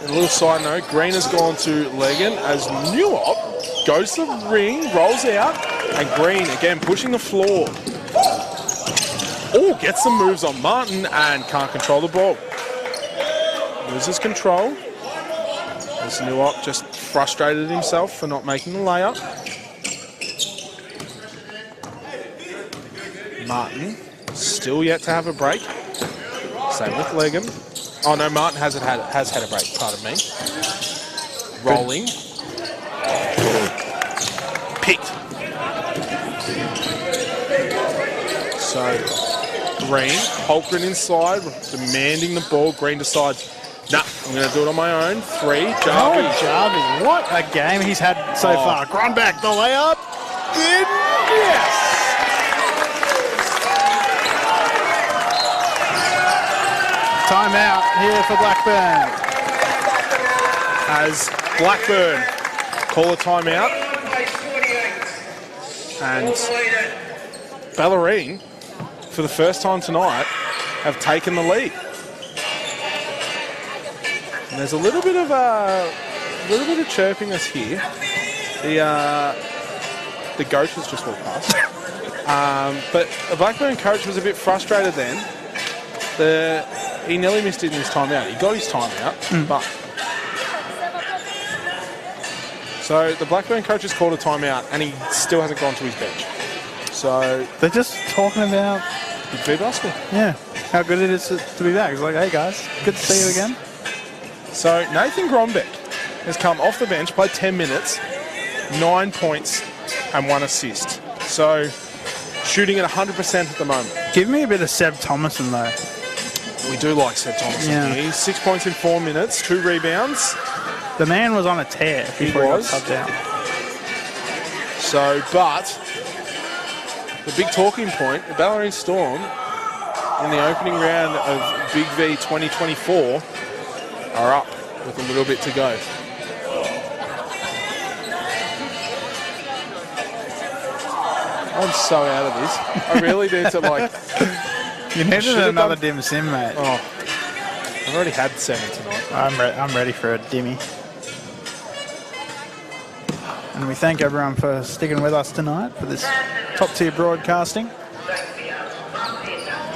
A little side note, Green has gone to Legan as Newop goes to the ring, rolls out, and Green again pushing the floor. Oh, gets some moves on Martin and can't control the ball. Loses control. As Newop just frustrated himself for not making the layup. Martin still yet to have a break. Same with Legan. Oh no, Martin has had a break, pardon me. Rolling. Picked. So Green, Holgren inside, demanding the ball. Green decides Nah, I'm going to do it on my own. 3, Oh, Jarvie. Jarvie, what a game he's had so far. Grunbeck, the layup. In, yes. Timeout here for Blackburn. As Blackburn call a timeout. And Bellarine, for the first time tonight, have taken the lead. And there's a little bit of chirpiness here. The goat has just walked past. But the Blackburn coach was a bit frustrated then. He nearly missed it in his timeout. He got his timeout, but so the Blackburn coach has called a timeout, and he still hasn't gone to his bench. So They're just talking about, BigV basketball. yeah, how good it is to be back. It's like, hey guys, good to see you again. So Nathan Grombeck has come off the bench, played 10 minutes, 9 points and 1 assist. So shooting at 100% at the moment. Give me a bit of Seb Thomason though. We do like Seb Thomason. Yeah. He's 6 points in 4 minutes, 2 rebounds. The man was on a tear before he got was. subbed out. So, but the big talking point, the Bellarine Storm in the opening round of BigV 2024 are up with a little bit to go. I'm so out of this. I really need to You needed should've another done- dim sim, mate. Oh, I've already had 7 tonight. I'm ready for a dimmy. And we thank everyone for sticking with us tonight for this top tier broadcasting.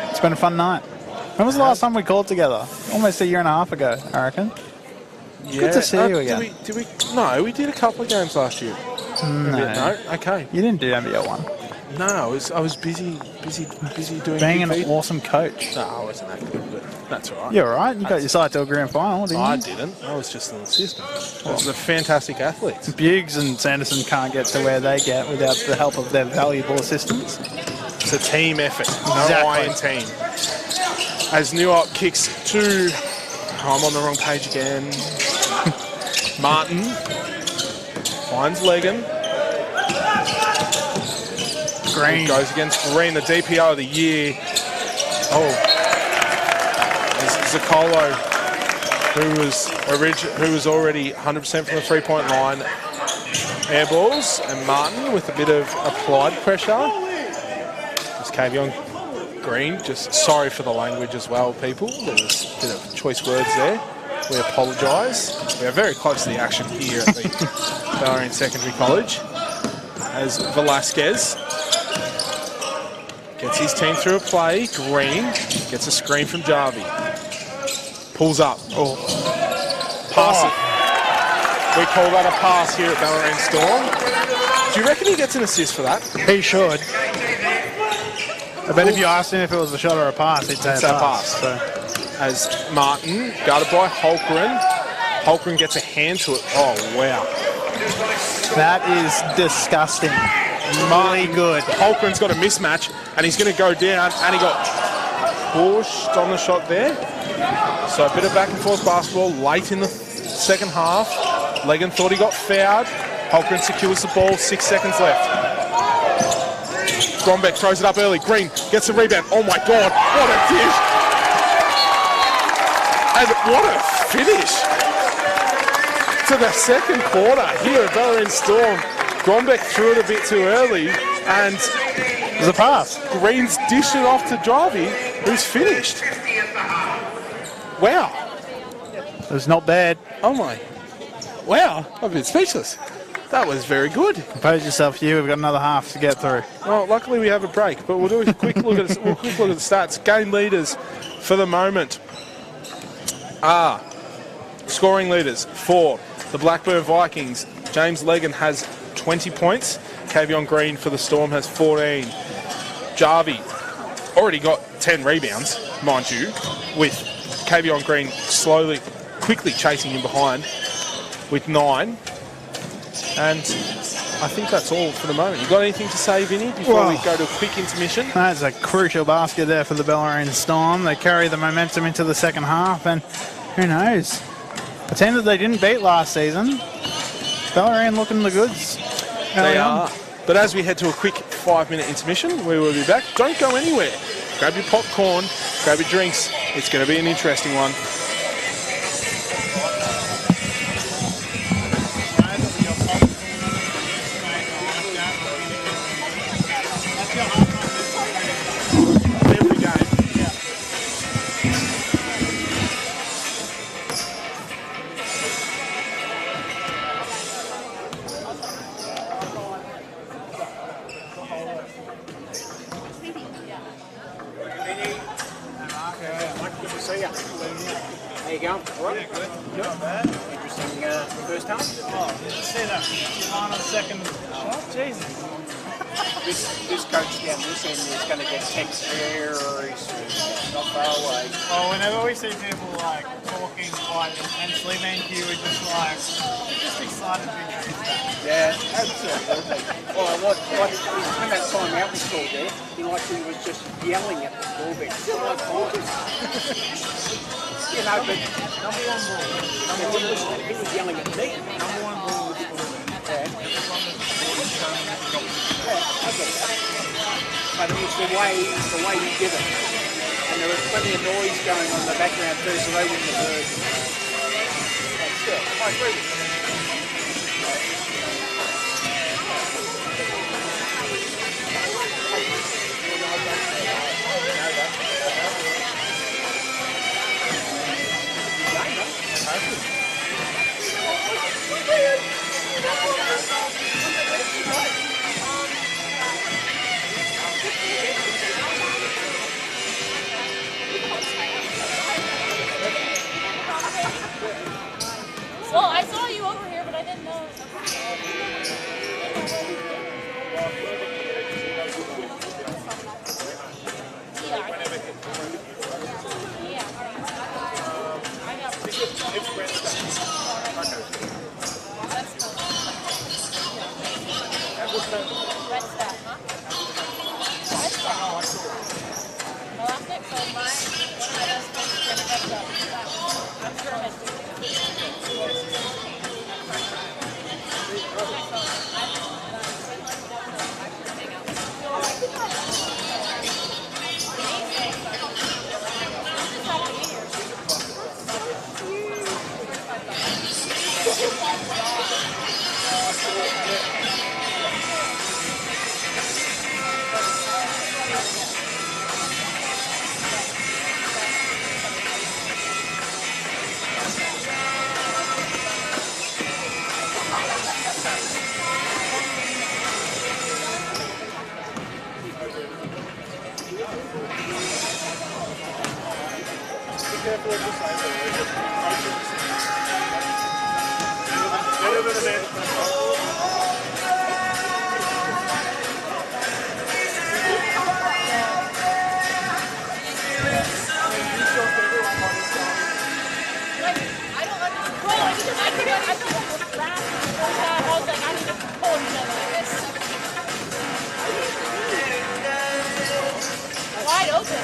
It's been a fun night. When was the last time we called together? Almost a year and a half ago, I reckon. Good to see you again. No, we did a couple of games last year. No, okay. You didn't do NBL1. No, I was busy doing Being an BigV. awesome coach. No, I wasn't that good, but that's all right. You're all right. You got your side to a grand final, didn't you? I didn't. I was just an assistant. Those are fantastic athletes. Buggs and Sanderson can't get to where they get without the help of their valuable assistants. It's a team effort. No Exactly. I in team. As New York kicks to... I'm on the wrong page again. Martin finds Legan. Green. Goes against Green, the DPO of the year. Oh. There's Zaccolo, who was already 100% from the three-point line. Air balls, and Martin with a bit of applied pressure. Just Kavion Green, just sorry for the language as well, people. There was a bit of choice words there. We apologise. We are very close to the action here at the Bellarine Secondary College. As Velasquez gets his team through a play. Green gets a screen from Jarvie. Pulls up. Oh. Pass it. We call that a pass here at Bellarine Storm. Do you reckon he gets an assist for that? He should. I bet if you asked him if it was a shot or a pass, he'd say a pass. So. As Martin, guarded by Holgren. Holgren gets a hand to it. Oh, wow. That is disgusting. Really good. Holgren's got a mismatch, and he's going to go down, and he got pushed on the shot there. So a bit of back and forth basketball late in the second half. Legan thought he got fouled. Holgren secures the ball, 6 seconds left. Grombeck throws it up early. Green gets the rebound. Oh my God, what a dish! And what a finish to the second quarter here at Bellarine Storm. Grombeck threw it a bit too early, and There's a pass. Green's dished it off to Jarvie, who's finished. Wow. It was not bad. Oh my. Wow, I've been speechless. That was very good. Compose yourself, Hugh. We've got another half to get through. Well, luckily we have a break, but we'll do a quick look at the stats. Game leaders for the moment are scoring leaders for the Blackburn Vikings. James Legan has 20 points. Kavion Green for the Storm has 14. Jarvie already got 10 rebounds, mind you, with Kavion Green quickly chasing him behind with 9. And I think that's all for the moment. You got anything to say, Vinny, before we go to a quick intermission? That's a crucial basket there for the Bellarine Storm. They carry the momentum into the second half, and Who knows? A team that they didn't beat last season. Bellarine looking the goods. They are. But as we head to a quick 5-minute intermission, we will be back. Don't go anywhere. Grab your popcorn, grab your drinks. It's going to be an interesting one. How you going? All right? Yeah, good. Not bad. Interesting first half. Oh, did you see that final second shot? Jesus. This coach down this end is going to get text there or he's not far away. Well, whenever we see people like talking quite intensely, me and Hugh are just like, just excited to be back. Yeah, absolutely. Well, when that time out was called there, he was just yelling at the ball bench. You know, but number one ball. He was yelling at me. Number one ball was yeah. I get that. But it was the way he did it. And there was plenty of noise going on in the background too, so they wouldn't have heard. But still, I agree with you. Well, I saw you over here, but I didn't know. Wide open.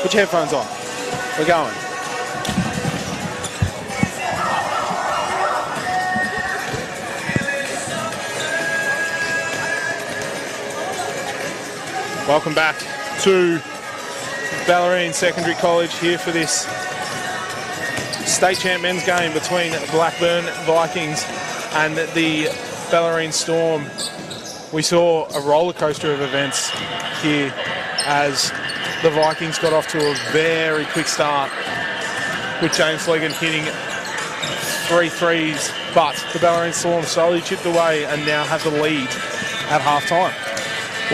Put your headphones on. We're going. Welcome back to Bellarine Secondary College here for this state champ men's game between Blackburn Vikings and the Bellarine Storm. We saw a roller coaster of events here as the Vikings got off to a very quick start with James Legan hitting 3 threes, but the Bellarine Storm slowly chipped away and now have the lead at half-time.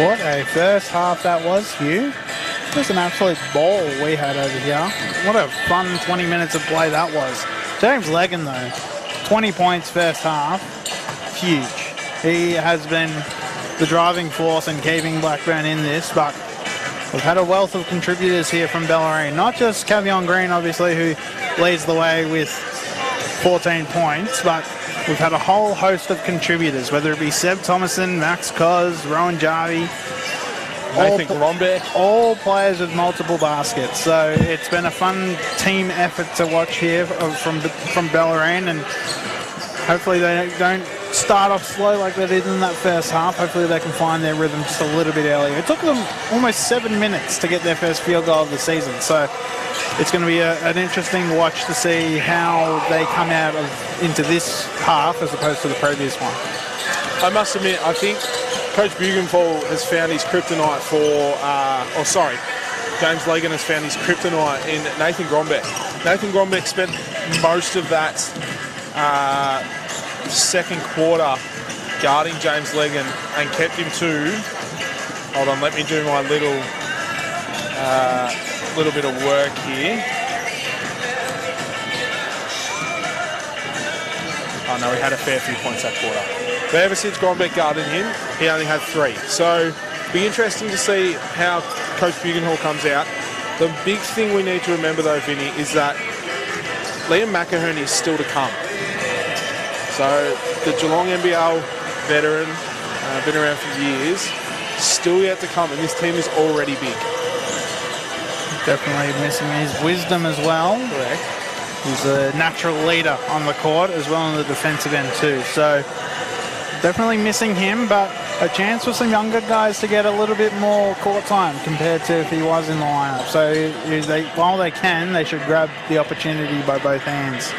What a first half that was, Hugh. Just an absolute ball we had over here. What a fun 20 minutes of play that was. James Legan, though, 20 points first half. Huge. He has been the driving force in keeping Blackburn in this, but we've had a wealth of contributors here from Bellarine. Not just Cavion Green, obviously, who leads the way with 14 points, but we've had a whole host of contributors, whether it be Seb Thomason, Max Coz, Rowan Jarvie, Nathan Grombeck. All players with multiple baskets. So it's been a fun team effort to watch here from Bellarine, and hopefully they don't start off slow like they did in that first half. Hopefully they can find their rhythm just a little bit earlier. It took them almost 7 minutes to get their first field goal of the season. So it's going to be an interesting watch to see how they come out into this half as opposed to the previous one. I must admit, I think Coach Bugenfall has found his kryptonite James Legan has found his kryptonite in Nathan Grombeck. Nathan Grombeck spent most of that second quarter guarding James Legan and kept him to, hold on, let me do my little bit of work here. Oh no, he had a fair few points that quarter. But ever since Grombeck guarded him, he only had 3. So be interesting to see how Coach Bugenhall comes out. The big thing we need to remember though, Vinny, is that Liam McAhern is still to come. So the Geelong NBL veteran, been around for years, still yet to come, and this team is already big. Definitely missing his wisdom as well. Correct. He's a natural leader on the court as well on the defensive end too. So definitely missing him, but a chance for some younger guys to get a little bit more court time compared to if he was in the lineup. So while they can, they should grab the opportunity by both hands.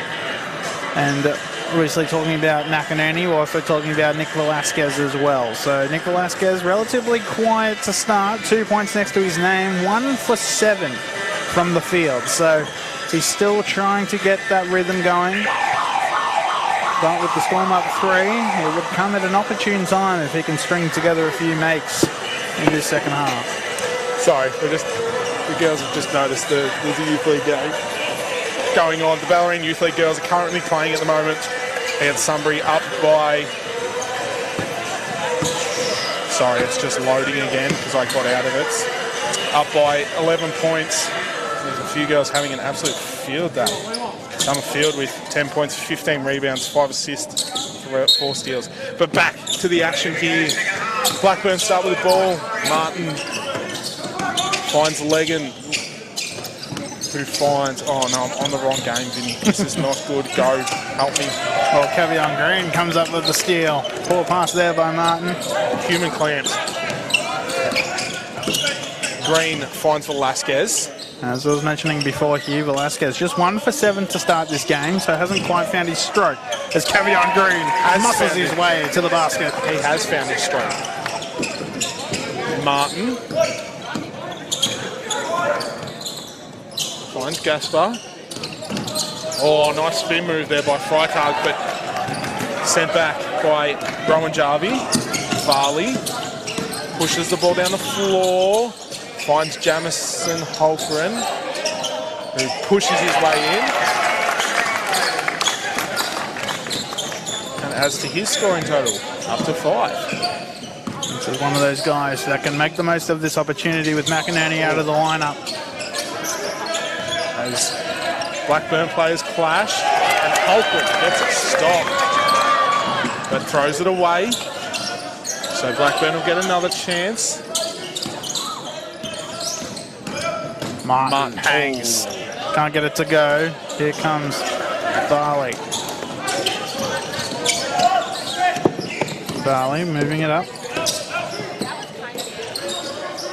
And obviously talking about McInerney, we're also talking about Nick Velasquez as well. So Nick Velasquez, relatively quiet to start, 2 points next to his name, 1 for 7 from the field. So he's still trying to get that rhythm going. But with the Storm up 3, it would come at an opportune time if he can string together a few makes in this second half. Sorry, the girls have just noticed there's a youth league game going on. The Bellarine Youth League girls are currently playing at the moment against Sunbury, up by... Sorry, it's just loading again because I got out of it. Up by 11 points. There's a few girls having an absolute field day. Summer Field with 10 points, 15 rebounds, 5 assists, 4 steals. But back to the action here. Blackburn start with the ball. Martin finds Legan, who finds... Oh, no, I'm on the wrong game, Vinny. This is not good. Go. Help me. Well, Cavion Green comes up with the steal. Poor pass there by Martin. Human clamps. Green finds Velasquez. As I was mentioning before here, Velasquez just 1 for 7 to start this game, so hasn't quite found his stroke as Cavion Green muscles his way to the basket. He has found his stroke. Martin finds Gaspar. Oh, nice spin move there by Freitag, but sent back by Rowan Jarvie. Varley pushes the ball down the floor. Finds Jamison Holgren, who pushes his way in. And adds to his scoring total, up to 5. This is one of those guys that can make the most of this opportunity with McInerney out of the lineup. As Blackburn players clash, and Holgren gets a stop, but throws it away. So Blackburn will get another chance. Martin hangs. Can't get it to go. Here comes Barley. Barley moving it up.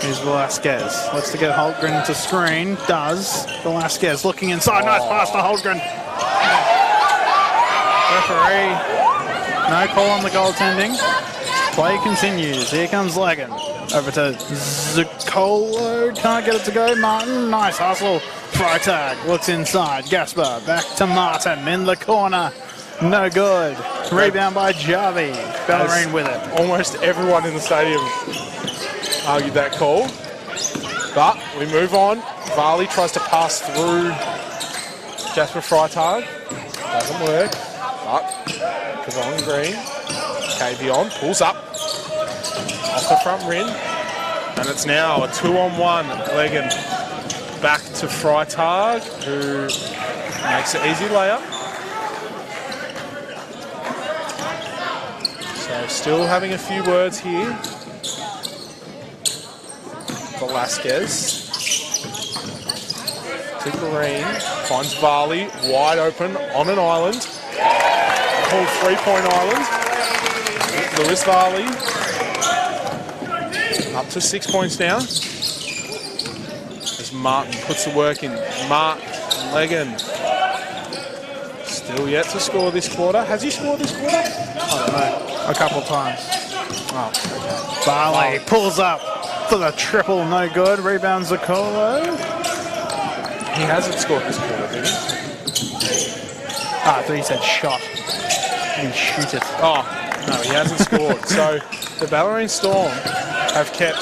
Here's Velasquez. Looks to get Holtgren to screen. Does. Velasquez looking inside. Nice pass to Holtgren. Referee. No call on the goaltending. Play continues. Here comes Legan. Over to Zuccolo. Can't get it to go. Martin. Nice hustle. Freitag looks inside. Gasper back to Martin in the corner. No good. Rebound by Javi. Bellarine with it. Almost everyone in the stadium argued that call. But we move on. Varley tries to pass through Jasper Freitag. Doesn't work. But Kevon Green. Kavion pulls up. Off the front rim. And it's now a 2-on-1. Legan back to Freitag, who makes an easy layup. So still having a few words here. Velasquez to Green, finds Varley wide open on an island. Called 3-point island. Lewis Varley up to 6 points now. As Martin puts the work in. Martin, Legan. Still yet to score this quarter. Has he scored this quarter? I don't know. A couple times. Oh. Barley pulls up for the triple. No good. Rebound Zuccolo. He hasn't scored this quarter, did he? Ah, I thought he said shot. He shoot it. Oh, no, he hasn't scored. So the Bellarine Storm have kept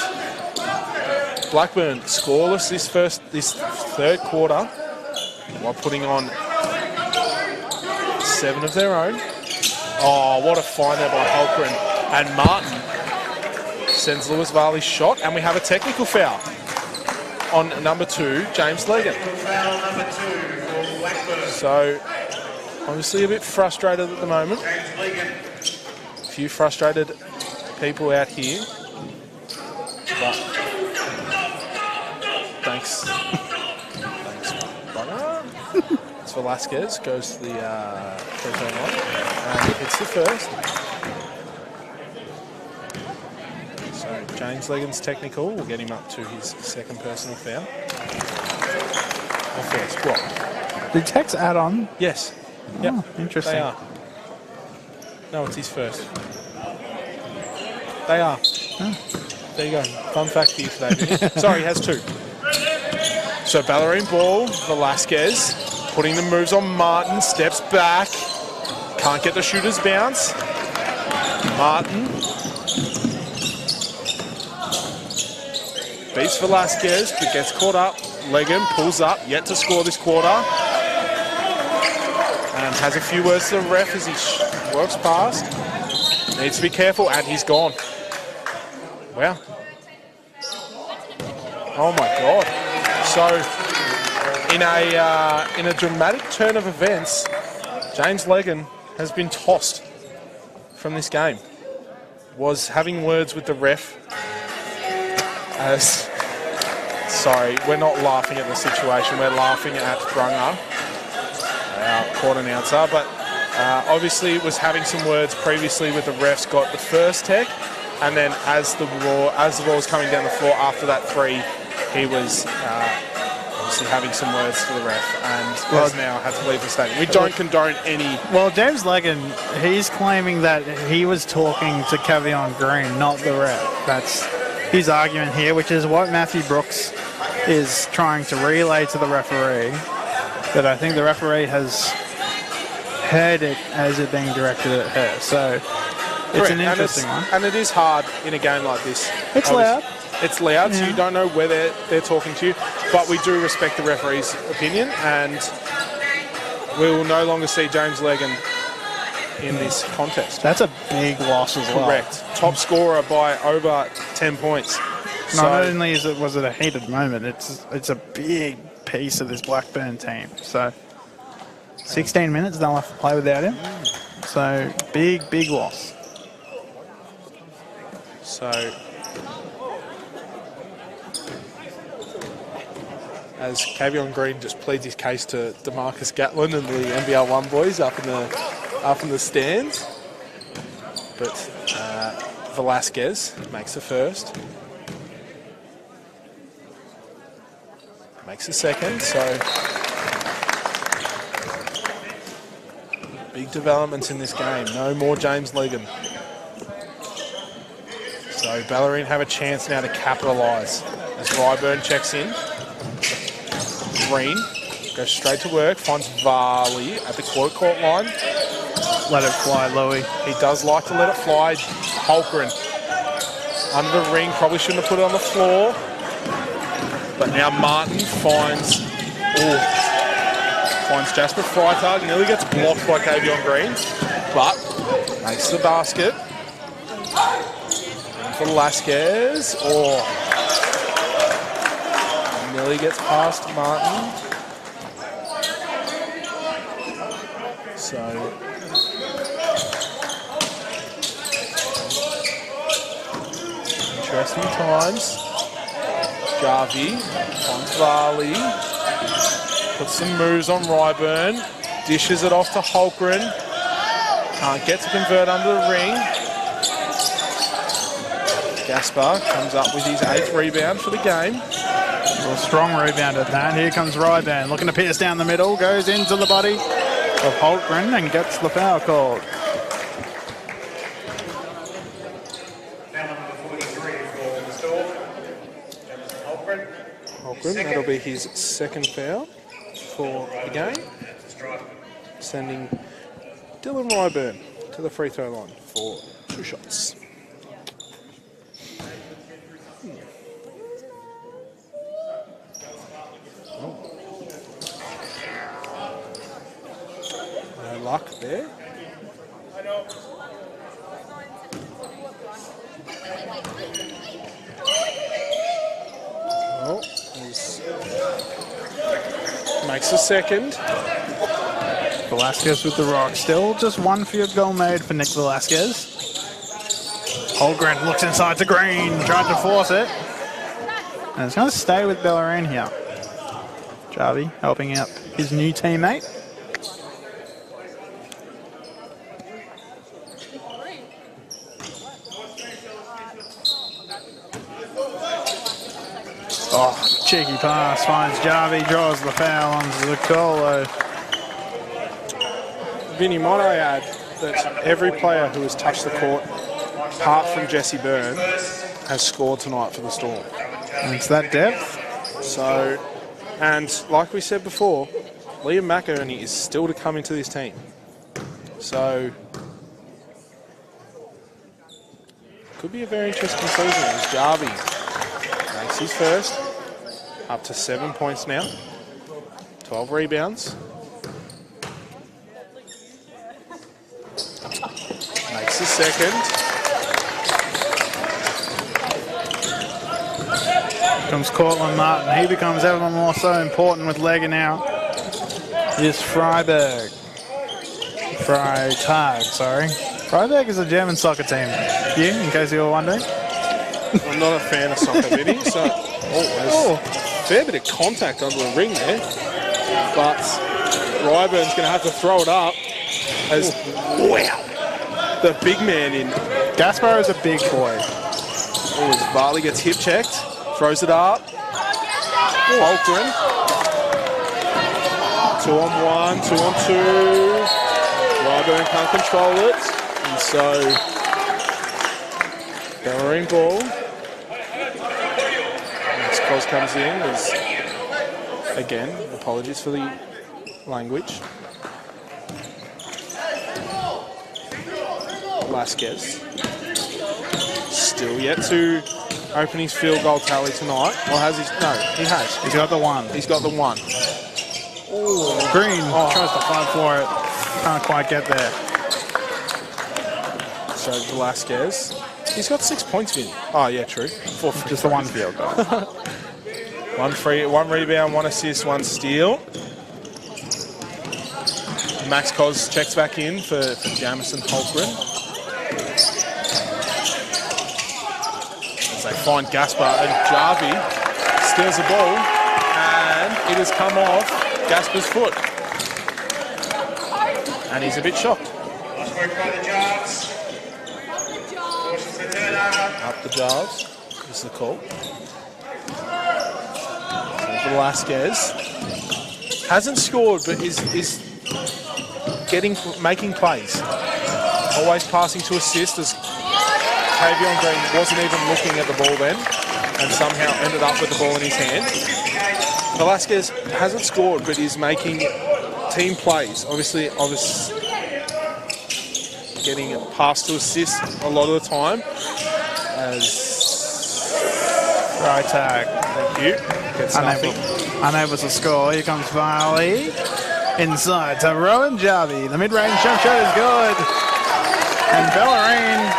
Blackburn scoreless this third quarter while putting on 7 of their own. Oh, what a find there by Holtgren. And Martin sends Lewis Varley's shot, and we have a technical foul on number 2, James Legan. Foul number 2 for Blackburn. So obviously a bit frustrated at the moment. James Legan. A few frustrated people out here. But thanks. Thanks, brother. It's Velasquez, goes to the free throw line and hits the first. So James Legan's technical will get him up to his second personal foul. Or first, what? Did Tex add on? Yes. Oh, Yep. interesting. They are. No, it's his first. They are. Oh. There you go. Fun fact for you today, Vinny. Sorry, he has 2. So Bellarine ball, Velasquez, putting the moves on Martin, steps back, can't get the shooter's bounce. Martin beats Velasquez, but gets caught up. Legan pulls up, yet to score this quarter. And has a few words to the ref as he works past. Needs to be careful, and he's gone. Wow. Oh my God. So, in a dramatic turn of events, James Legan has been tossed from this game. Was having words with the ref as, sorry, we're not laughing at the situation, we're laughing at Brunger, our court announcer, but obviously was having some words previously with the refs, got the first tech, and then as the ball was coming down the floor after that 3, he was obviously having some words to the ref and has now had to leave the stadium. We don't condone any... Well, James Legan, he's claiming that he was talking to Kavion Green, not the ref. That's his argument here, which is what Matthew Brooks is trying to relay to the referee. But I think the referee has heard it as it being directed at her. So it's an interesting one. And it is hard in a game like this. It's loud. It's loud, so Yeah. you don't know where they're talking to you. But we do respect the referee's opinion, and we will no longer see James Legan in this contest. That's a big loss as well. Correct. Top scorer by over 10 points. Not only was it a heated moment, it's a big piece of this Blackburn team. So 16 minutes, they'll have to play without him. So big loss. So as Cavion Green just pleads his case to DeMarcus Gatlin and the NBL1 boys up in the stands. But Velasquez makes the first. Makes the second, so big developments in this game. No more James Ligon. So Bellarine have a chance now to capitalise as Ryburn checks in. Green goes straight to work, finds Varley at the court line. Let it fly, Louis. He does like to let it fly. Holgren under the ring, probably shouldn't have put it on the floor. But now Martin finds Jasper Freitag, nearly gets blocked by Cavion Green, but makes the basket. And for Velasquez, nearly gets past Martin. So interesting times. Jarvie finds Varley, puts some moves on Ryburn, dishes it off to Holgren, can't get to convert under the ring. Gaspar comes up with his 8th rebound for the game. A strong rebound at that. Here comes Ryburn, looking to pierce down the middle, goes into the body of Holgren and gets the foul called. Holgren, that'll be his second foul for the game, sending Dylan Ryburn to the free throw line for 2 shots. No luck there. Well, makes a second. Velasquez with the rock. Still just one field goal made for Nick Velasquez. Holgren looks inside to Green, tried to force it. And it's going to stay with Bellarine here. Jarvie helping out his new teammate. Oh, cheeky pass, finds Jarvie, draws the foul on Zuccolo. Vinny, might I add that every player who has touched the court, apart from Jesse Byrne, has scored tonight for the Storm. And it's that depth. So, and like we said before, Liam McInerney is still to come into this team. So, could be a very interesting season as Jarvie makes his first, up to 7 points now, 12 rebounds. Makes the second. Comes Cortland Martin. He becomes ever more so important with Lega now. Is Freiberg. Freitag, sorry. Freiberg is a German soccer team. You, in case you were wondering? I'm not a fan of soccer, Vinny, so there's a fair bit of contact under the ring there. But Ryburn's going to have to throw it up as, wow, the big man in. Gaspar is a big boy. Oh, as Varley gets hip checked, throws it up. Holgren. 2-on-1, 2-on-2. Ryburn can't control it. And so, Bellarine ball. Next Cos comes in. As, again, apologies for the language. Velasquez. Still yet to open his field goal tally tonight. Or has he? No, he has. He's got the one. He's got the one. Ooh. Green tries to fight for it. Can't quite get there. So Velasquez. He's got 6 points, Vinny. Oh, yeah, true. Just the one field goal. One rebound, 1 assist, 1 steal. Max Cos checks back in for Jamison Holgren. As they find Gaspar, and Jarvie steals the ball. And it has come off Gasper's foot. And he's a bit shocked. Nice work by the Jars. Forces the turnover. Up the Jars is the call. So Velasquez hasn't scored, but is making plays. Always passing to assist as Tavion Green wasn't even looking at the ball then and somehow ended up with the ball in his hand. Velasquez hasn't scored, but is making team plays. Obviously, I was getting pass to assist a lot of the time. As Right tag. thank you. Gets nothing. Unable to score. Here comes Varley. Inside to Rowan Jarvie. The mid-range jump shot is good. And Bellarine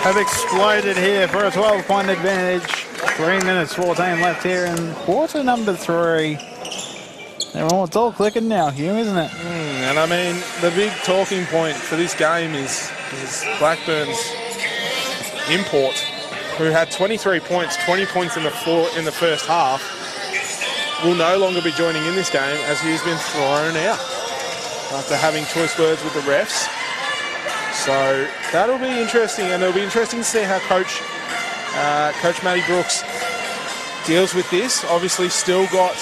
have exploded here for a 12-point advantage. 3 minutes 14 left here in quarter number 3. It's all clicking now, Hugh, isn't it? And I mean, the big talking point for this game is Blackburn's import, who had 23 points, 20 points in the first half, will no longer be joining in this game as he's been thrown out after having choice words with the refs. So that'll be interesting, and it'll be interesting to see how Coach Matty Brooks deals with this. Obviously still got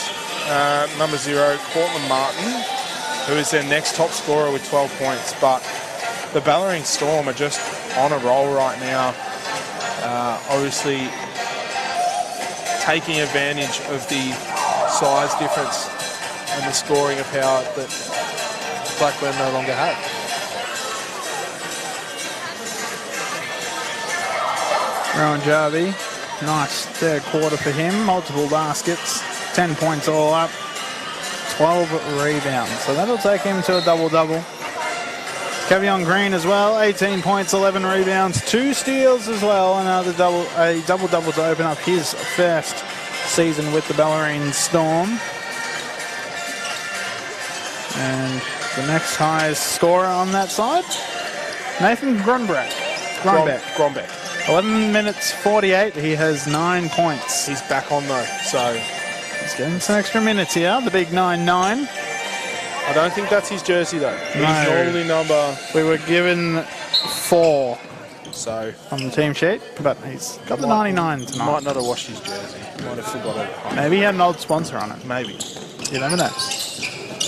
number 0, Cortland Martin, who is their next top scorer with 12 points, but the Bellarine Storm are just on a roll right now. Obviously taking advantage of the size difference and the scoring of power that Blackburn no longer have. Rowan Jarvie, nice third quarter for him. Multiple baskets, 10 points all up, 12 rebounds. So that'll take him to a double-double. Tavion Green as well, 18 points, 11 rebounds, 2 steals as well. Another double-double to open up his first season with the Bellarine Storm. And the next highest scorer on that side, Nathan Grombeck. 11 minutes 48, he has 9 points. He's back on though, so he's getting some extra minutes here, the big 9-9. I don't think that's his jersey though. He's normally number... We were given 4 so on the team sheet, but he's got the 99 tonight. Might not have washed his jersey. Might have forgot it. Maybe he had an old sponsor on it. Maybe. You never know.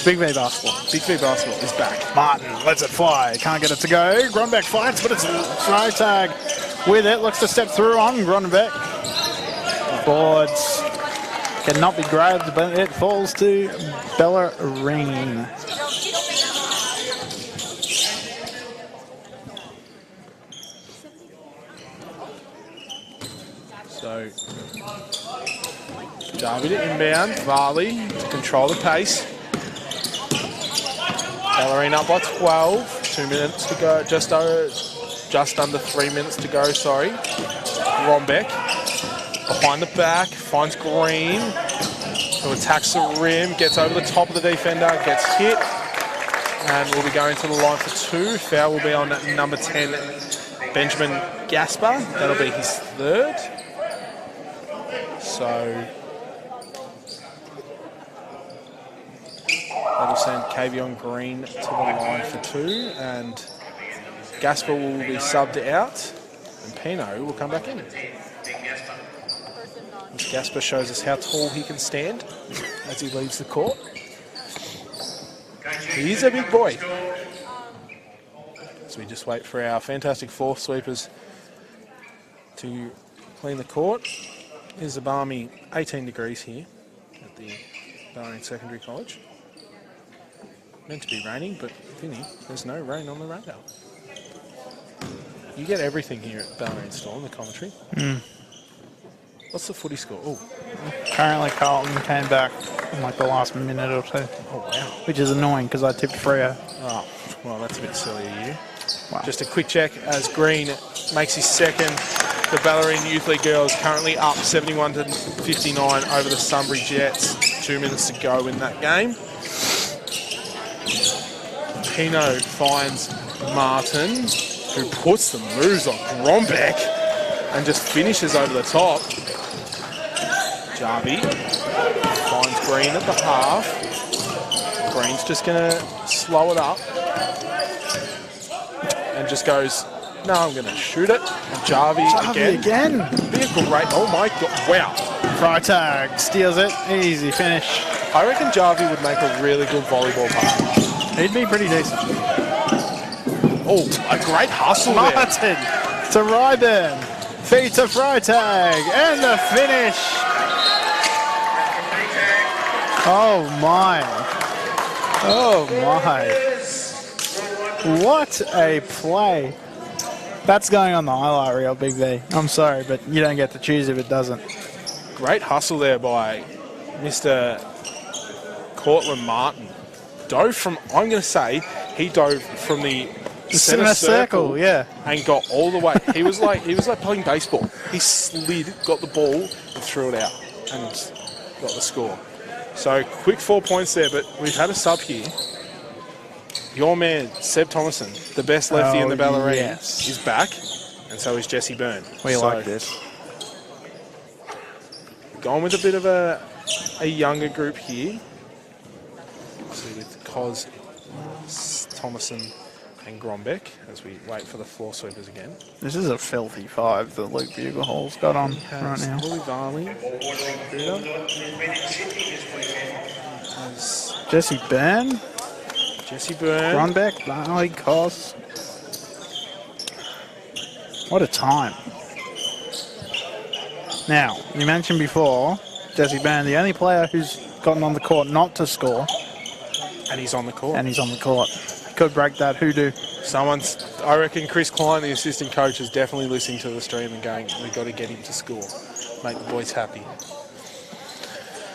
BigV basketball. BigV basketball is back. Martin lets it fly. Can't get it to go. Grombeck fights, but it's a throw tag with it. Looks to step through on Grombeck. Boards cannot be grabbed, but it falls to Bellarine. So, Jarvie to inbound. Varley to control the pace. Bellarine up by 12. 2 minutes to go. Just under 3 minutes to go, sorry. Grombeck behind the back. Finds Green, who attacks the rim. Gets over the top of the defender. Gets hit. And will be going to the line for 2. Foul will be on number 10, Benjamin Gasper. That'll be his 3rd. So that'll send Tavion Green to the line for 2, and Gasper will be subbed out, and Pino will come back in. As Gasper shows us how tall he can stand as he leaves the court. He is a big boy. So we just wait for our fantastic 4th sweepers to clean the court. Here's a balmy 18 degrees here at the Bellarine Secondary College. Meant to be raining, but Vinny, there's no rain on the radar. You get everything here at Bellarine Storm, the commentary. What's the footy score? Oh, Currently Carlton came back in like the last minute or 2. oh wow. Which is annoying because I tipped Freo. Oh, well, that's a bit silly of you. Wow. Just a quick check as Green makes his 2nd. The Bellarine Youth League girls currently up 71-59 over the Sunbury Jets. 2 minutes to go in that game. Pino finds Martin, who puts the moves on Grombeck and just finishes over the top. Jarvie Green at the half. Green's just going to slow it up. And just goes, no, I'm going to shoot it. And Jarvie again. Be a great, oh my God, wow. Freitag steals it. Easy finish. I reckon Jarvie would make a really good volleyball player. He'd be pretty decent. Oh, a great hustle there. Martin to Ryburn. Feet to Freitag. And the finish. Oh my. Oh my. What a play. That's going on the highlight reel, Big V. I'm sorry, but you don't get to choose if it doesn't. Great hustle there by Mr. Cortland Martin. Dove from, I'm going to say, he dove from the center circle, yeah, and got all the way. He was like playing baseball. He slid, got the ball, and threw it out, and got the score. So quick 4 points there, but we've had a sub here. Your man, Seb Thomason, the best lefty in the Bellarine, yes, is back, and so is Jesse Byrne. We like this. Going with a bit of a younger group here. So with Cos, Thomason, and Grombeck as we wait for the floor sweepers again. This is a filthy 5 that Luke Buglehall's got on right now. Willie Varley. Jesse Byrne. Jesse Byrne. Grombeck, Varley, Cos. What a time. Now, you mentioned before, Jesse Byrne, the only player who's gotten on the court not to score. And he's on the court. And he's on the court. Could break that hoodoo. I reckon Chris Klein, the assistant coach, is definitely listening to the stream and going, we've got to get him to score. Make the boys happy.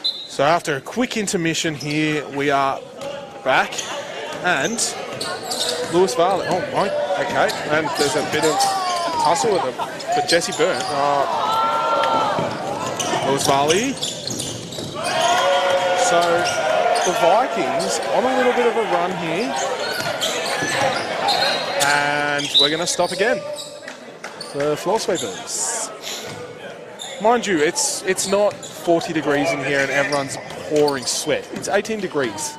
So after a quick intermission here, we are back. And Lewis Varley. Oh, my. Okay. And there's a bit of tussle with him. But Jesse Byrne. Lewis Varley. So the Vikings on a little bit of a run here. And we're going to stop again. The floor sweepers. Mind you, it's not 40 degrees in here and everyone's pouring sweat. It's 18 degrees.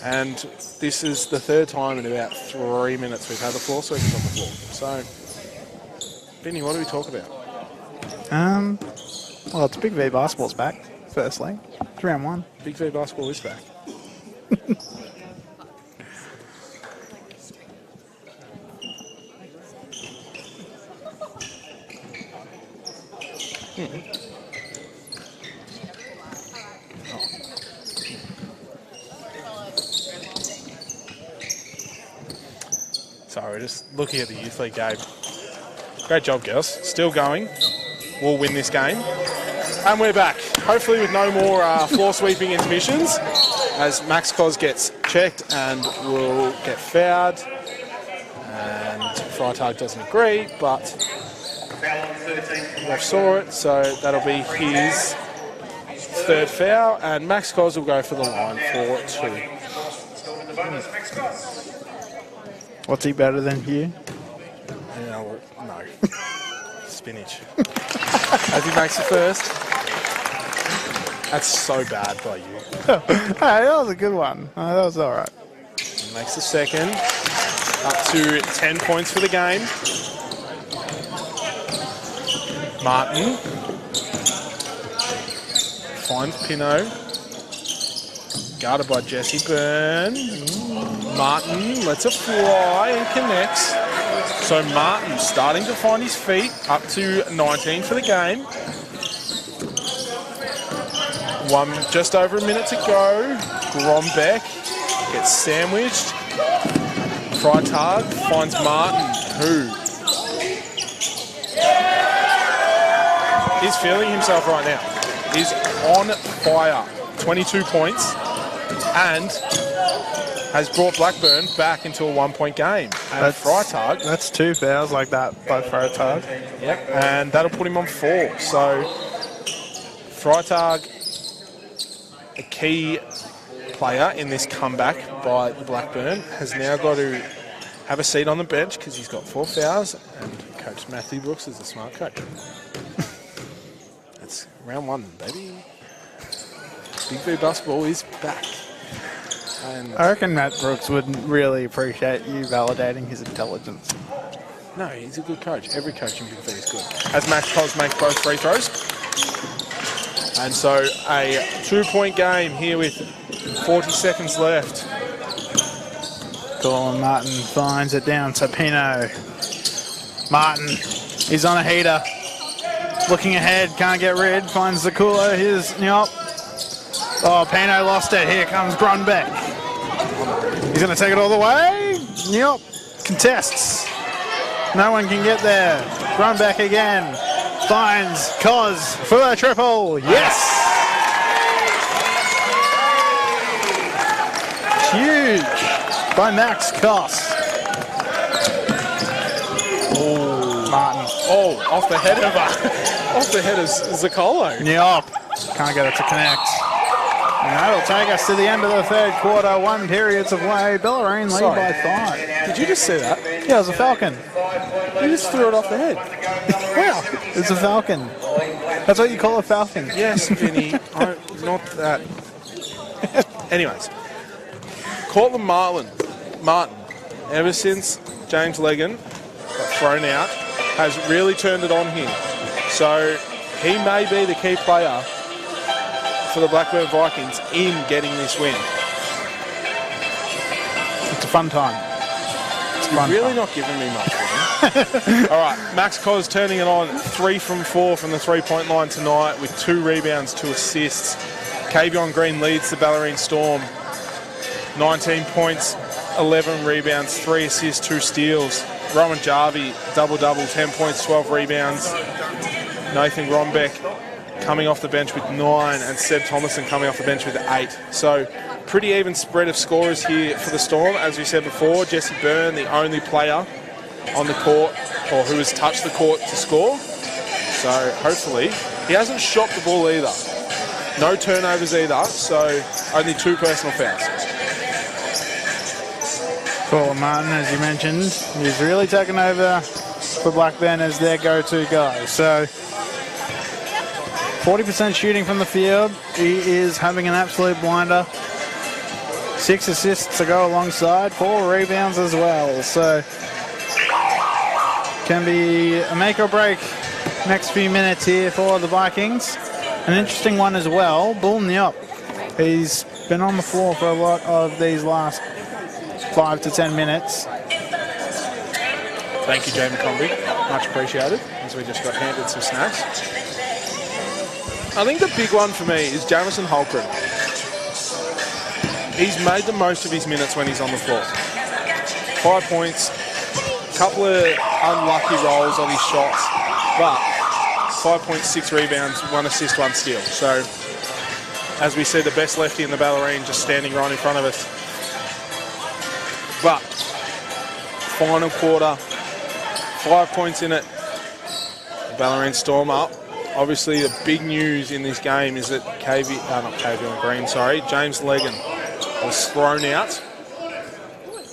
And this is the third time in about 3 minutes we've had the floor sweepers on the floor. So, Vinny, what do we talk about? Well, it's Big V basketball's back, firstly. It's round 1. Big V basketball is back. Sorry, we're just looking at the Youth League game. Great job, girls. Still going. We'll win this game. And we're back. Hopefully with no more floor sweeping intermissions as Max Cos gets checked and will get fouled. And Freitag doesn't agree, but ref saw it, so that'll be his third foul. And Max Cos will go for the line for 2. What's he better than Hugh? Yeah, well, no. Spinach. As he makes the first. That's so bad by you. Hey, that was a good one. That was all right. He makes the second. Up to 10 points for the game. Martin. Finds Pino. Guarded by Jesse Byrne. Martin lets it fly and connects. So Martin starting to find his feet, up to 19 for the game. Just over a minute to go. Grombeck gets sandwiched. Freitag finds Martin, who is feeling himself right now. He's on fire. 22 points and has brought Blackburn back into a 1-point game. And Freitag. That's 2 fouls like that by Freitag. Yep, and that'll put him on 4. So Freitag, a key player in this comeback by Blackburn, has now got to have a seat on the bench because he's got 4 fouls, and Coach Matthew Brooks is a smart coach. It's round 1, baby. Big V basketball is back. And I reckon Matt Brooks wouldn't really appreciate you validating his intelligence. no, he's a good coach. Every coach in Big V is good. As Max Cos makes both free throws. And so a 2-point game here with 40 seconds left. Colin Martin finds it down to Pino. Martin, he's on a heater. Looking ahead, can't get rid. Finds the cooler. Here's Nyop. Oh, Pino lost it. Here comes Grunbeck. He's going to take it all the way. Nyop contests. No one can get there. Grunbeck again. Finds Cos for a triple. Yes! Huge by Max Cos. Oh, Martin. Oh, off the head of Zaccolo. Nyop. Can't get it to connect. And that'll take us to the end of the third quarter. 1 periods of play. Bellarine lead by 5. Did you just see that? Yeah, it was a Falcon. You just threw it off the head. Wow, it's a Falcon. That's what you call a Falcon. Yes, Vinny. Not that. Anyways, Cortland Martin, ever since James Legan got thrown out, has really turned it on here. So he may be the key player for the Blackburn Vikings in getting this win. It's a fun time. You're really not giving me much. All right, Max Cos turning it on. 3 from 4 from the three-point line tonight with 2 rebounds, 2 assists. Kavion Green leads the Bellarine Storm. 19 points, 11 rebounds, 3 assists, 2 steals. Rowan Jarvie, double-double, 10 points, 12 rebounds. Nathan Grombeck coming off the bench with 9, and Seb Thomason coming off the bench with 8. So pretty even spread of scorers here for the Storm. As we said before, Jesse Byrne, the only player on the court, or who has touched the court to score. So hopefully, he hasn't shot the ball either. No turnovers either, so only 2 personal fouls. Colin Martin, as you mentioned, he's really taken over for Blackburn as their go-to guy. So 40% shooting from the field. He is having an absolute blinder. 6 assists to go alongside, 4 rebounds as well. So can be a make or break next few minutes here for the Vikings. An interesting one as well, Bull Nyop. He's been on the floor for a lot of these last 5 to 10 minutes. Thank you, Jamie Crombie. Much appreciated, as we just got handed some snacks. I think the big one for me is Jamison Holcomb. He's made the most of his minutes when he's on the floor. 5 points, a couple of unlucky rolls on his shots, but 5.6 rebounds, 1 assist, 1 steal. So, as we see, the best lefty in the Bellarine just standing right in front of us. But, final quarter, 5 points in it. The Bellarine Storm up. Obviously, the big news in this game is that James Legan was thrown out.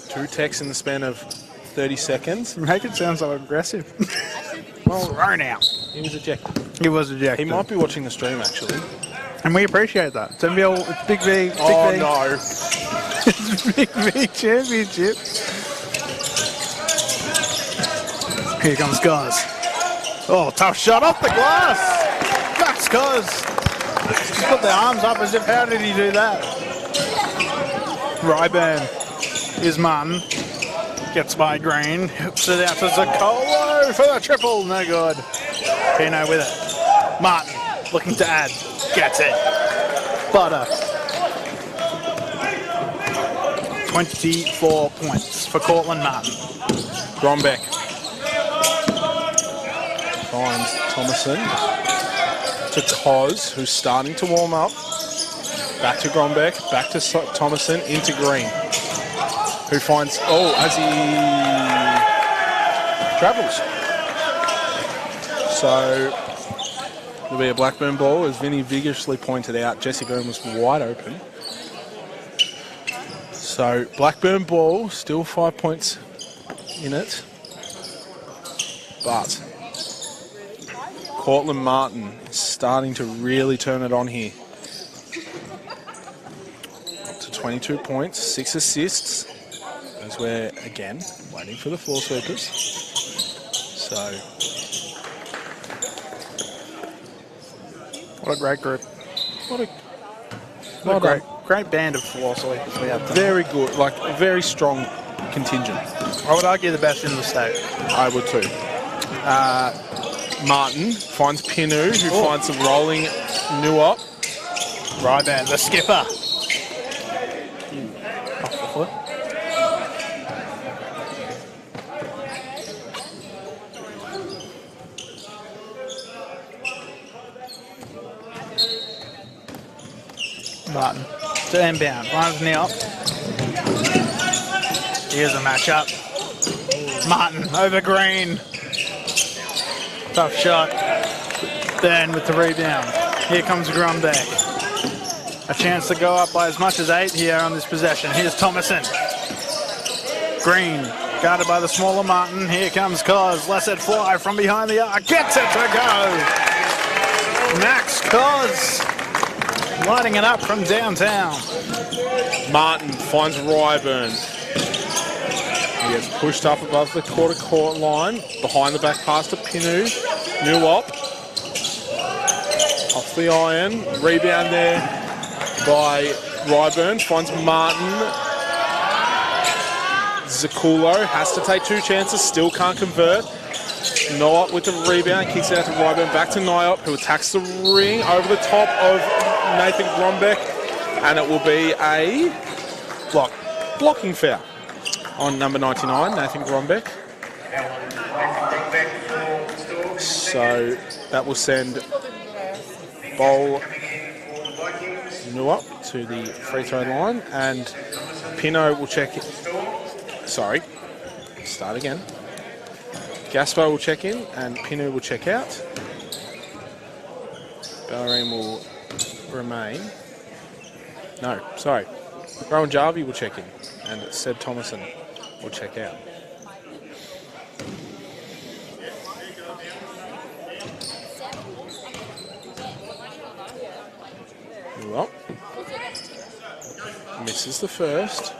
2 techs in the span of 30 seconds. Make it sound so aggressive. Well, Thrown out. he was ejected. He was ejected. He might be watching the stream, actually. And we appreciate that. It's NBL, it's Big V. Big Oh, V. no. It's Big V Championship. Here comes Cos. Oh, tough shot off the glass. Max Cos. Just put their arms up as if, how did he do that? Ryburn is Martin. Gets by Green. Hoops it out to Zaccolo for the triple. No good. Pino with it. Martin looking to add. Gets it. Butter. 24 points for Cortland Martin. Grombeck finds Thomason to Cos, who's starting to warm up. Back to Grombeck, back to Thomason, into Green, who finds, as he travels. So it'll be a Blackburn ball, as Vinny vigorously pointed out. Jesse Byrne was wide open. So Blackburn ball, still 5 points in it. But Cortland Martin is starting to really turn it on here. 22 points, 6 assists, as we're, again, waiting for the floor sweepers. So, What a great group. what a What a great band of floor sweepers we have tonight. very good, like, very strong contingent. I would argue the best in the state. I would too. Martin finds Pinu, who finds the rolling Nuop. Ryban, the skipper. Off the foot. Martin to inbound. Runs Neop. Here's a matchup. Martin over Green. Tough shot. Burn with the rebound. Here comes Grumbeck. A chance to go up by as much as 8 here on this possession. Here's Thomason. Green, guarded by the smaller Martin. Here comes Cos. Lets it fly from behind the arc. Gets it to go. Max Cos lighting it up from downtown. Martin finds Ryburn. He gets pushed up above the quarter court line. Behind the back pass to Pinu. Nuop. Off the iron. Rebound there by Ryburn. Finds Martin. Zakulo has to take 2 chances. Still can't convert. Nuop with the rebound. Kicks it out to Ryburn. Back to Nuop, who attacks the ring over the top of Nathan Grombeck. And it will be a blocking foul on number 99, Nathan Grombeck. So that will send Bowl Nuop to the free throw line, and Pino will check it. Sorry, start again. Gaspar will check in, and Pino will check out. Bellarine will remain. No, sorry. Rowan Jarvie will check in, and Seb Thomason will check out. Well, misses the first.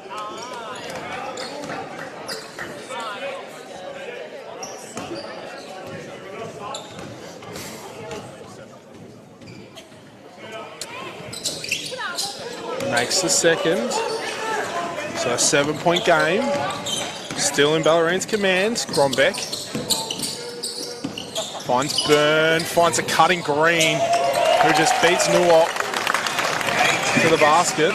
Makes the second. So a 7-point game. Still in Bellarine's command. Grombeck finds Byrne, finds a cutting Green, who just beats Nuop to the basket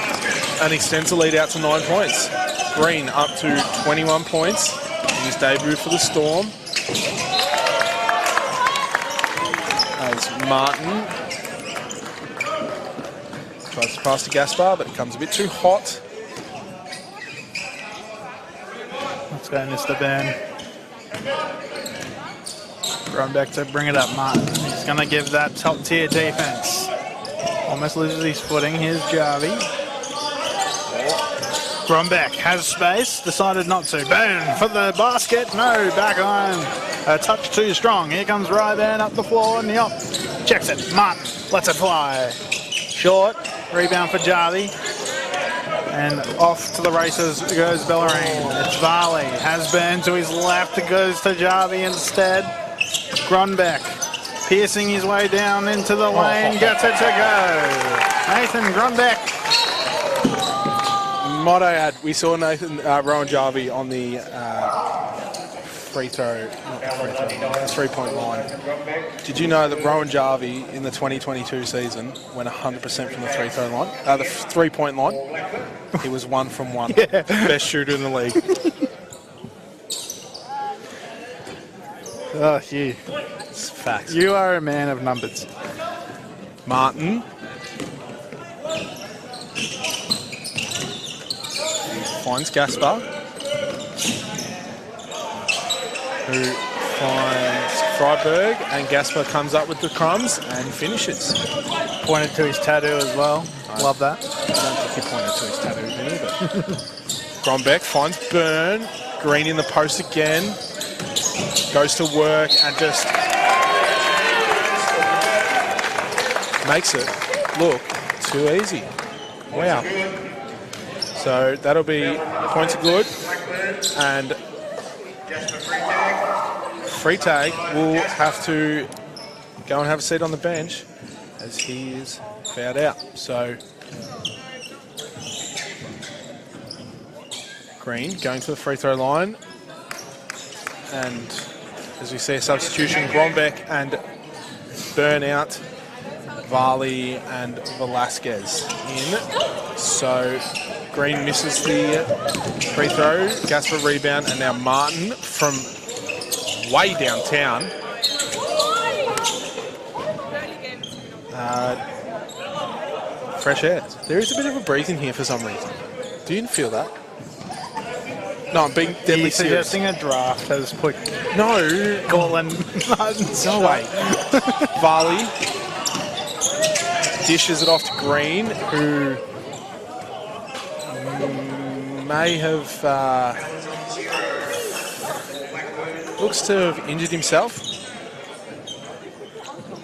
and extends the lead out to 9 points. Green up to 21 points in his debut for the Storm. As Martin tries to pass to Gaspar, but it comes a bit too hot. Let's go, Mr. Byrne. Grumbeck to bring it up, Martin. He's going to give that top-tier defense. Almost loses his footing. Here's Jarvie. Grumbeck has space, decided not to. Byrne for the basket. No, back on. A touch too strong. Here comes Ryban up the floor. Neop checks it. Martin lets it fly. Short. Rebound for Jarvie. And off to the races goes Bellarine. It's Varley. Has Byrne to his left. It goes to Jarvie instead. Grunbeck piercing his way down into the lane. Gets it to go. Nathan Grunbeck. Might I add, we saw Nathan Rowan Jarvie on the three-point line. Did you know that Rowan Jarvie in the 2022 season went 100% from the three-throw line? The three-point line. He was 1 from 1. Yeah. Best shooter in the league. Oh, Hugh. It's facts. You are a man of numbers. Martin. Finds Gaspar, who finds Freiberg, and Gaspar comes up with the crumbs and finishes. Pointed to his tattoo as well. Love that. I don't think he pointed to his tattoo either. Grombeck finds Byrne. Green in the post again. Goes to work and just makes it look too easy. Wow. So that'll be points are good. And free tag will have to go and have a seat on the bench as he is fouled out. So Green going to the free throw line. And as we see a substitution, Grombeck and Burnout, Varley and Velasquez in. So Green misses the free throw, Gasper rebound, and now Martin from way downtown. Fresh air. There is a bit of a breeze in here for some reason. Do you feel that? No, I'm being deadly serious. Suggesting a draft has put No. Cortland. No way. Varley dishes it off to Green, who may have looks to have injured himself.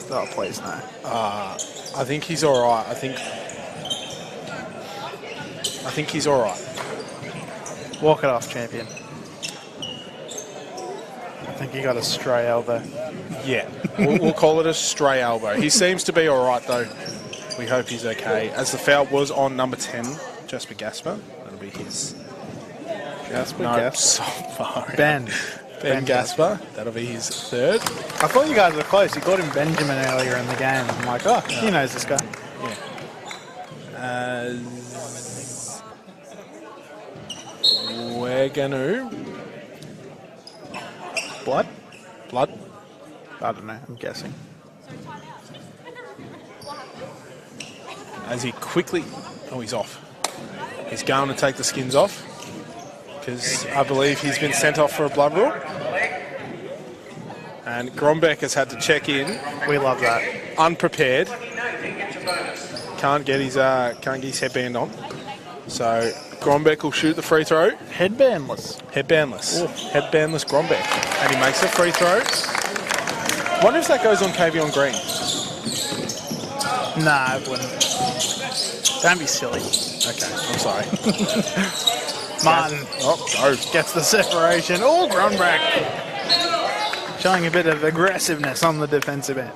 Oh, please no. I think he's all right. I think he's all right. Walk it off, champion. I think he got a stray elbow. Yeah, we'll call it a stray elbow. He seems to be all right, though. We hope he's okay. As the foul was on number 10, Jasper Gasper. That'll be his. Jasper No, Gasper. so far. Ben Gasper. That'll be his third. I thought you guys were close. You called him Benjamin earlier in the game. I'm like, oh, he knows this guy. Yeah. We're going to... Blood? Blood. I don't know. I'm guessing. As he quickly... Oh, he's off. He's going to take the skins off because I believe he's been sent off for a blood rule. And Grombeck has had to check in. We love that. Unprepared. Can't get his headband on. So Grombeck will shoot the free throw. Headbandless. Headbandless. Headbandless Grombeck. And he makes a free throw. Wonder if that goes on Kavion Green. Nah, it wouldn't. Don't be silly. Okay, I'm sorry. Martin Oh, gets the separation. Oh, Grombeck. Showing a bit of aggressiveness on the defensive end.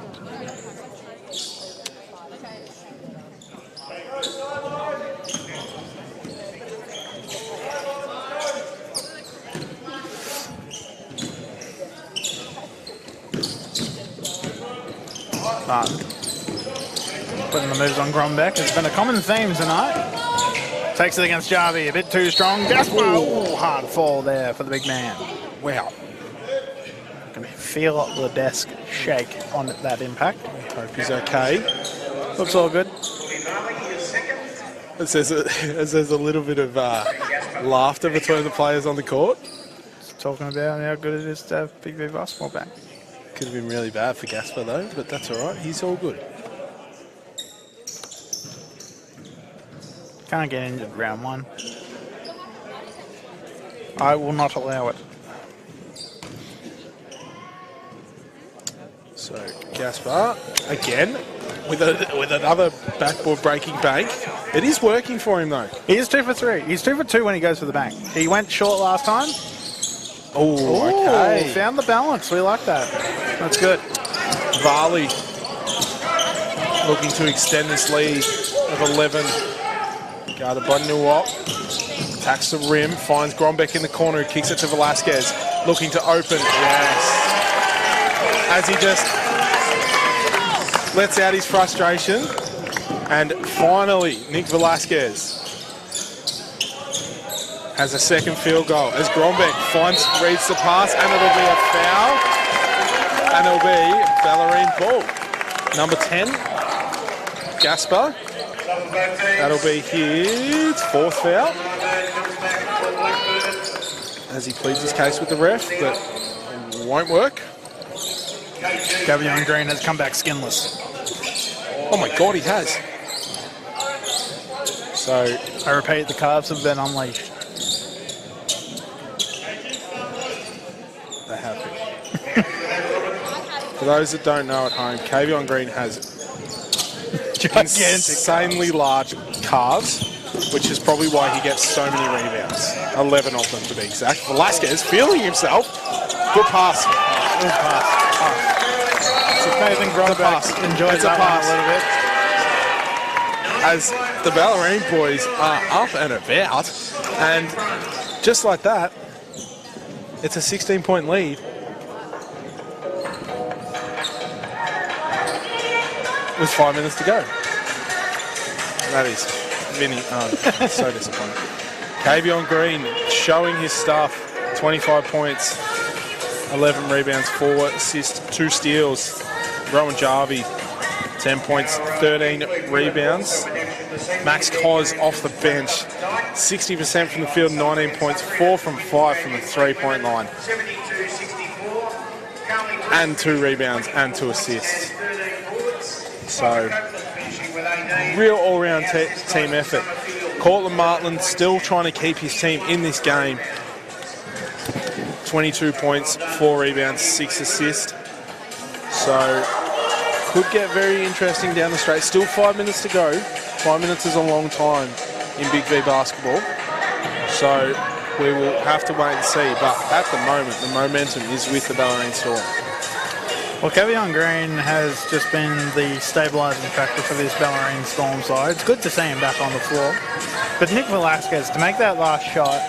Martin putting the moves on Grombeck. It's been a common theme tonight. Takes it against Jarvie, a bit too strong. Gasper, oh, hard fall there for the big man. wow. I can feel the desk shake on that impact. Hope he's okay. Looks all good. It says a little bit of laughter between the players on the court. Just talking about how good it is to have BigV basketball back. Could have been really bad for Gasper though, but that's all right. He's all good. Can't get injured round one. I will not allow it. So Gasper again with another backboard breaking bank. It is working for him though. He is 2 for 3. He's 2 for 2 when he goes for the bank. He went short last time. Oh, okay. Found the balance. We like that. That's good. Varley looking to extend this lead of 11. Guarded by Nuwop. Attacks the rim, finds Grombeck in the corner, who kicks it to Velasquez. Looking to open. Yes. As he just lets out his frustration. And finally, Nick Velasquez has a second field goal as Grombeck reads the pass, and it'll be a foul. And it'll be Bellarine ball. Number 10, Gasper. That'll be his fourth foul. As he pleads his case with the ref, but it won't work. Kavion Green has come back skinless. Oh my God, he has. So, I repeat, the Cavs have been unleashed. they have been. For those that don't know at home, Kavion Green has insanely large calves. which is probably why he gets so many rebounds. 11 of them to be exact. Velasquez feeling himself. Good pass. Good pass. So Nathan Gronberg enjoys that one a little bit. As the Bellarine boys are up and about, and just like that, it's a 16-point lead. With 5 minutes to go. That is Vinny. So disappointing. Kavion Green showing his stuff. 25 points, 11 rebounds, 4 assists, 2 steals. Rowan Jarvie, 10 points, 13 rebounds. Max Cos off the bench, 60% from the field, 19 points, 4 from 5 from the 3-point line. And 2 rebounds and 2 assists. So, real all-round team effort. Cortland Martland still trying to keep his team in this game. 22 points, 4 rebounds, 6 assists. So, could get very interesting down the straight. Still 5 minutes to go. 5 minutes is a long time in Big V basketball. So, we will have to wait and see. But at the moment, the momentum is with the Bellarine Storm. Well, Kavion Green has just been the stabilising factor for this Bellarine Storm side. It's good to see him back on the floor. But Nick Velasquez, to make that last shot,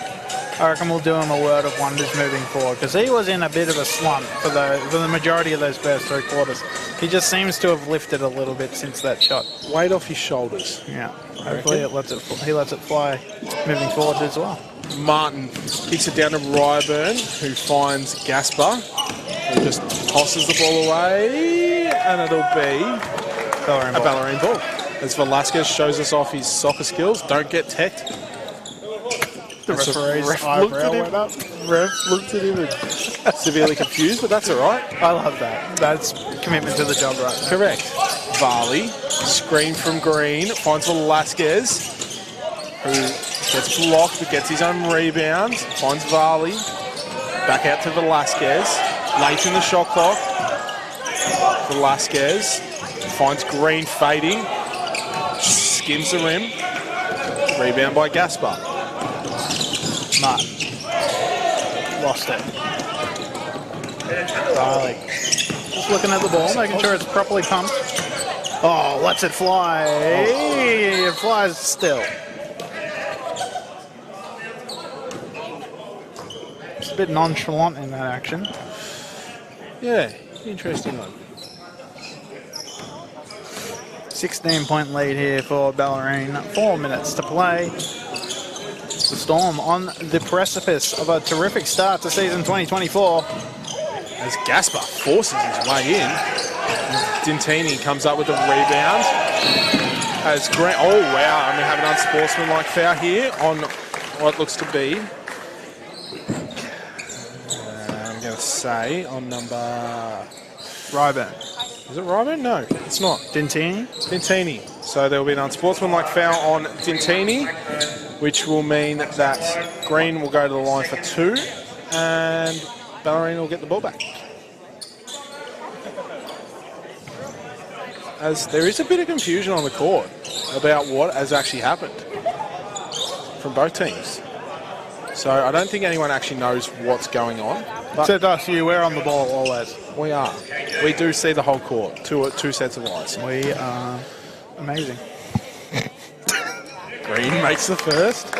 I reckon we'll do him a word of wonders moving forward, because he was in a bit of a slump for the majority of those first 3 quarters. He just seems to have lifted a little bit since that shot. Weight off his shoulders. Yeah. Hopefully he lets it fly moving forward as well. Martin kicks it down to Ryburn, who finds Gaspar, who just tosses the ball away, and it'll be a Bellarine ball. As Velasquez shows us off his soccer skills, don't get teched. The referee's eyebrow went up. Ref looked at him and severely confused, but that's all right. I love that. That's commitment to the job right there. Correct. Varley, screen from Green, finds Velasquez, who gets blocked but gets his own rebound, finds Varley, back out to Velasquez, late in the shot clock. Velasquez finds Green fading, skims the rim, rebound by Gaspar. Martin. Lost it. Varley. Just looking at the ball, making sure it's properly pumped. Oh, lets it fly. It flies still. It's a bit nonchalant in that action. Yeah, interesting one. 16-point lead here for Bellarine. 4 minutes to play. The Storm on the precipice of a terrific start to season 2024. As Gaspar forces his way in. Dintini comes up with a rebound. As Grant, oh wow, and we have an unsportsmanlike foul here on what looks to be, I'm going to say, on number... Ryburn. Is it Ryburn? No, it's not. Dintini. Dintini. So there will be an unsportsmanlike foul on Dintini, which will mean that Green will go to the line for 2, and Bellarine will get the ball back. As there is a bit of confusion on the court about what has actually happened from both teams. So I don't think anyone actually knows what's going on. But So that's you, we're on the ball always. we are. We do see the whole court, two sets of eyes. We are amazing. Green makes the first.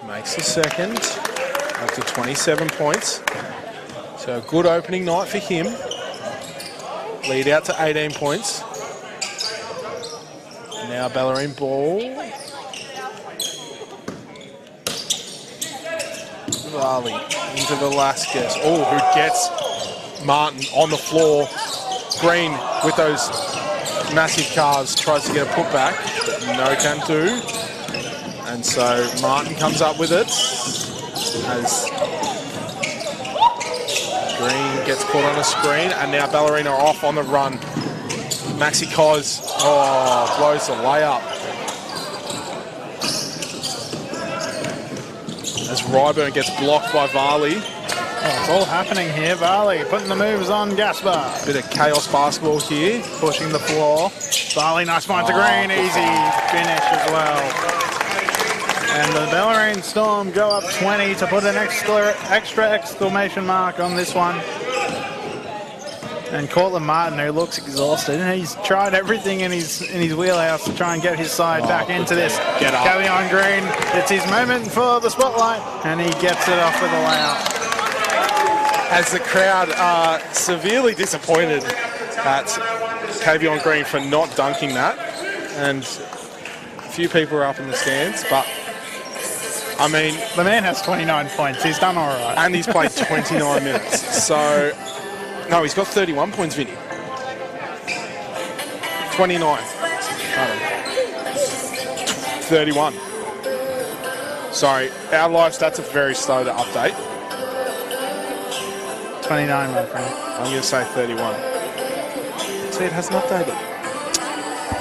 Makes the second. Up to 27 points. So a good opening night for him. Lead out to 18 points. Now Bellarine ball. Varley into Velasquez. Oh, who gets Martin on the floor. Green with those massive calves tries to get a putback, but no can do. And so Martin comes up with it as Green gets caught on a screen, and now Bellarine are off on the run. Maxi Cos, blows the layup. As Ryburn gets blocked by Varley. Oh, it's all happening here. Varley putting the moves on Gaspar. Bit of chaos basketball here. Pushing the floor. Varley, nice find to Green. Easy finish as well. And the Bellarine Storm go up 20 to put an extra exclamation mark on this one. And Cortland Martin, who looks exhausted, he's tried everything in his wheelhouse to try and get his side back into this. Get up. Cavion Green, it's his moment for the spotlight, and he gets it off with a layup. As the crowd are severely disappointed at Cavion Green for not dunking that. And a few people are up in the stands, but I mean... The man has 29 points, he's done all right. And he's played 29 minutes, so... No, he's got 31 points, Vinny. 29. 31. Sorry, our live stats are very slow to update. 29, my friend. I'm going to say 31. See, it hasn't updated.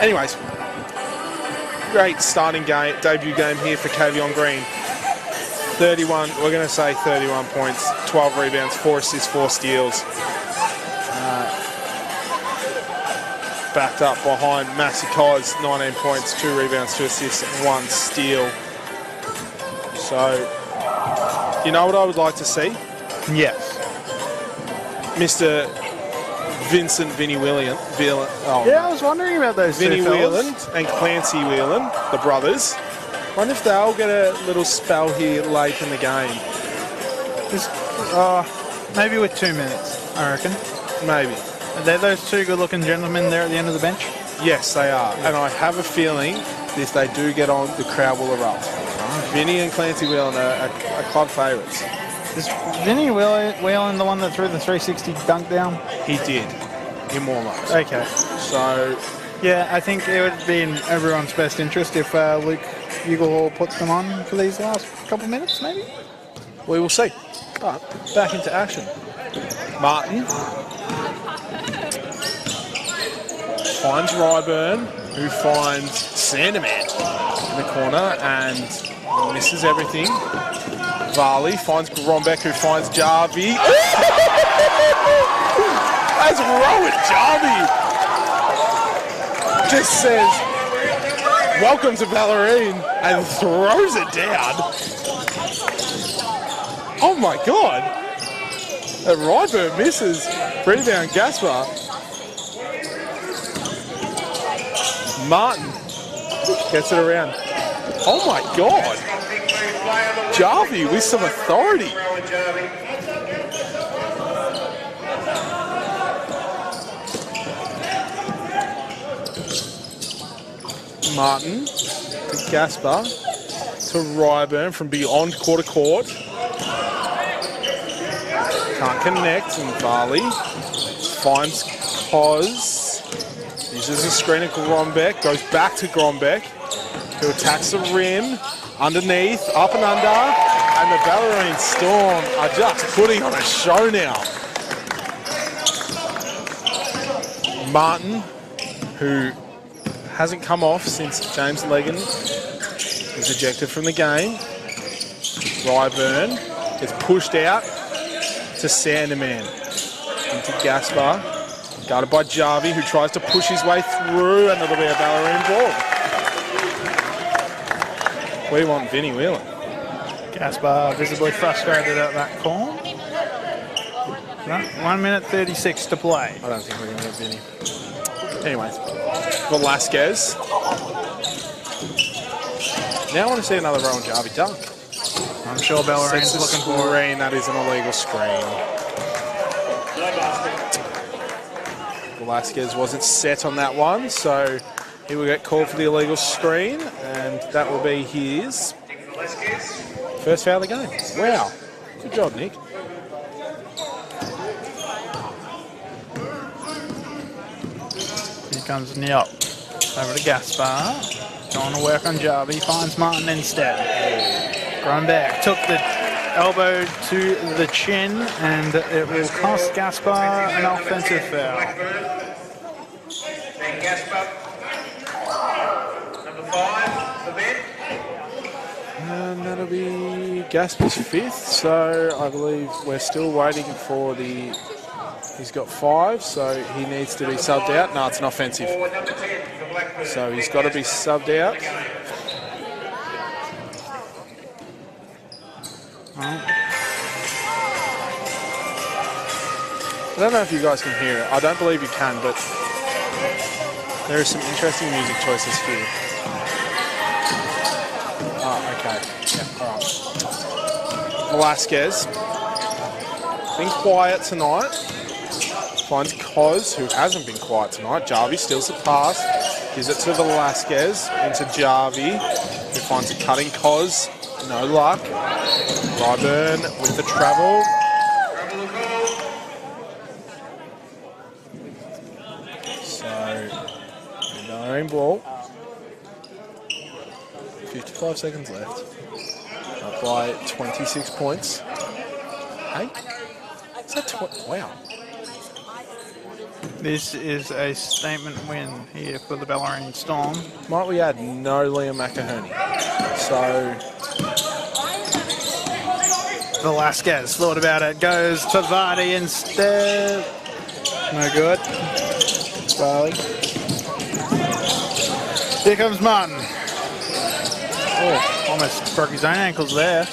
Anyways, great starting game, debut game here for Cavion Green. 31, we're going to say 31 points, 12 rebounds, 4 assists, 4 steals. Backed up behind Massey Cos, 19 points, 2 rebounds, 2 assists, and 1 steal. So, you know what I would like to see? Yes. Mr. Vincent Vinnie Whelan. Yeah, I was wondering about those Vinnie two Whelan fellas. and Clancy Whelan, the brothers. Wonder if they'll get a little spell here late in the game. Just, maybe with 2 minutes, I reckon. Maybe. Are there those two good-looking gentlemen there at the end of the bench? Yes, they are. And I have a feeling if they do get on, the crowd will erupt. Vinnie and Clancy Whelan are club favourites. Is Vinnie Whelan the one that threw the 360 dunk down? He did, in warm-ups. Okay. So, yeah, I think it would be in everyone's best interest if Luke Uglehall puts them on for these last couple minutes, maybe? we will see. But back into action. Martin finds Ryburn, who finds Sanderman in the corner and misses everything. Varley finds Grombeck, who finds Jarvie. That's Rowan Jarvie. Just says, welcome to Bellarine, and throws it down. Oh my God. And Ryburn misses. Rebound Gaspar. Martin gets it around. Oh my God. Jarvie with some authority. Martin to Gaspar to Ryburn from beyond quarter court. Can't connect, and Varley finds Cos. Uses a screen at Grombeck, goes back to Grombeck, who attacks the rim, underneath, up and under, and the Bellarine Storm are just putting on a show now. Martin, who hasn't come off since James Legan was ejected from the game. Ryburn gets pushed out to Sanderman. Into Gaspar. Guarded by Jarvie, who tries to push his way through, and it'll be a Bellarine ball. We want Vinnie Whelan. Gaspar visibly frustrated at that call. 1 minute 36 to play. I don't think we're going to get Vinnie. Anyways, Velasquez. Now I want to see another Rowan Jarvie dunk. I'm sure Bellarine's looking for it. screen. That is an illegal screen. Velasquez wasn't set on that one, so he will get called for the illegal screen, and that will be his first foul of the game. Wow. Good job, Nick. Here comes Niop. Over to Gaspar. Going to work on Jarvie. Finds Martin instead. Grombeck took the elbow to the chin, and it will cost Gaspar an offensive foul. Then Gaspar, number 5, the bench. And that'll be Gasper's 5th, so I believe we're still waiting for the... He's got 5, so he needs to be subbed out. No, it's an offensive. So he's got to be subbed out. I don't know if you guys can hear it. I don't believe you can, but there are some interesting music choices here. Oh, okay. Yeah, all right. Velasquez. Been quiet tonight. Finds Koz, who hasn't been quiet tonight. Jarvie steals the pass. Gives it to Velasquez into Jarvie, who finds a cutting Koz. No luck. Blackburn with the travel. So, Bellarine ball. 55 seconds left. Up by 26 points. Hey? Is that wow. This is a statement win here for the Bellarine Storm. Might we add no Liam McInerney? So... Velasquez thought about it, goes to Vardy instead. No good. Barley. Here comes Martin. Oh, almost broke his own ankles there.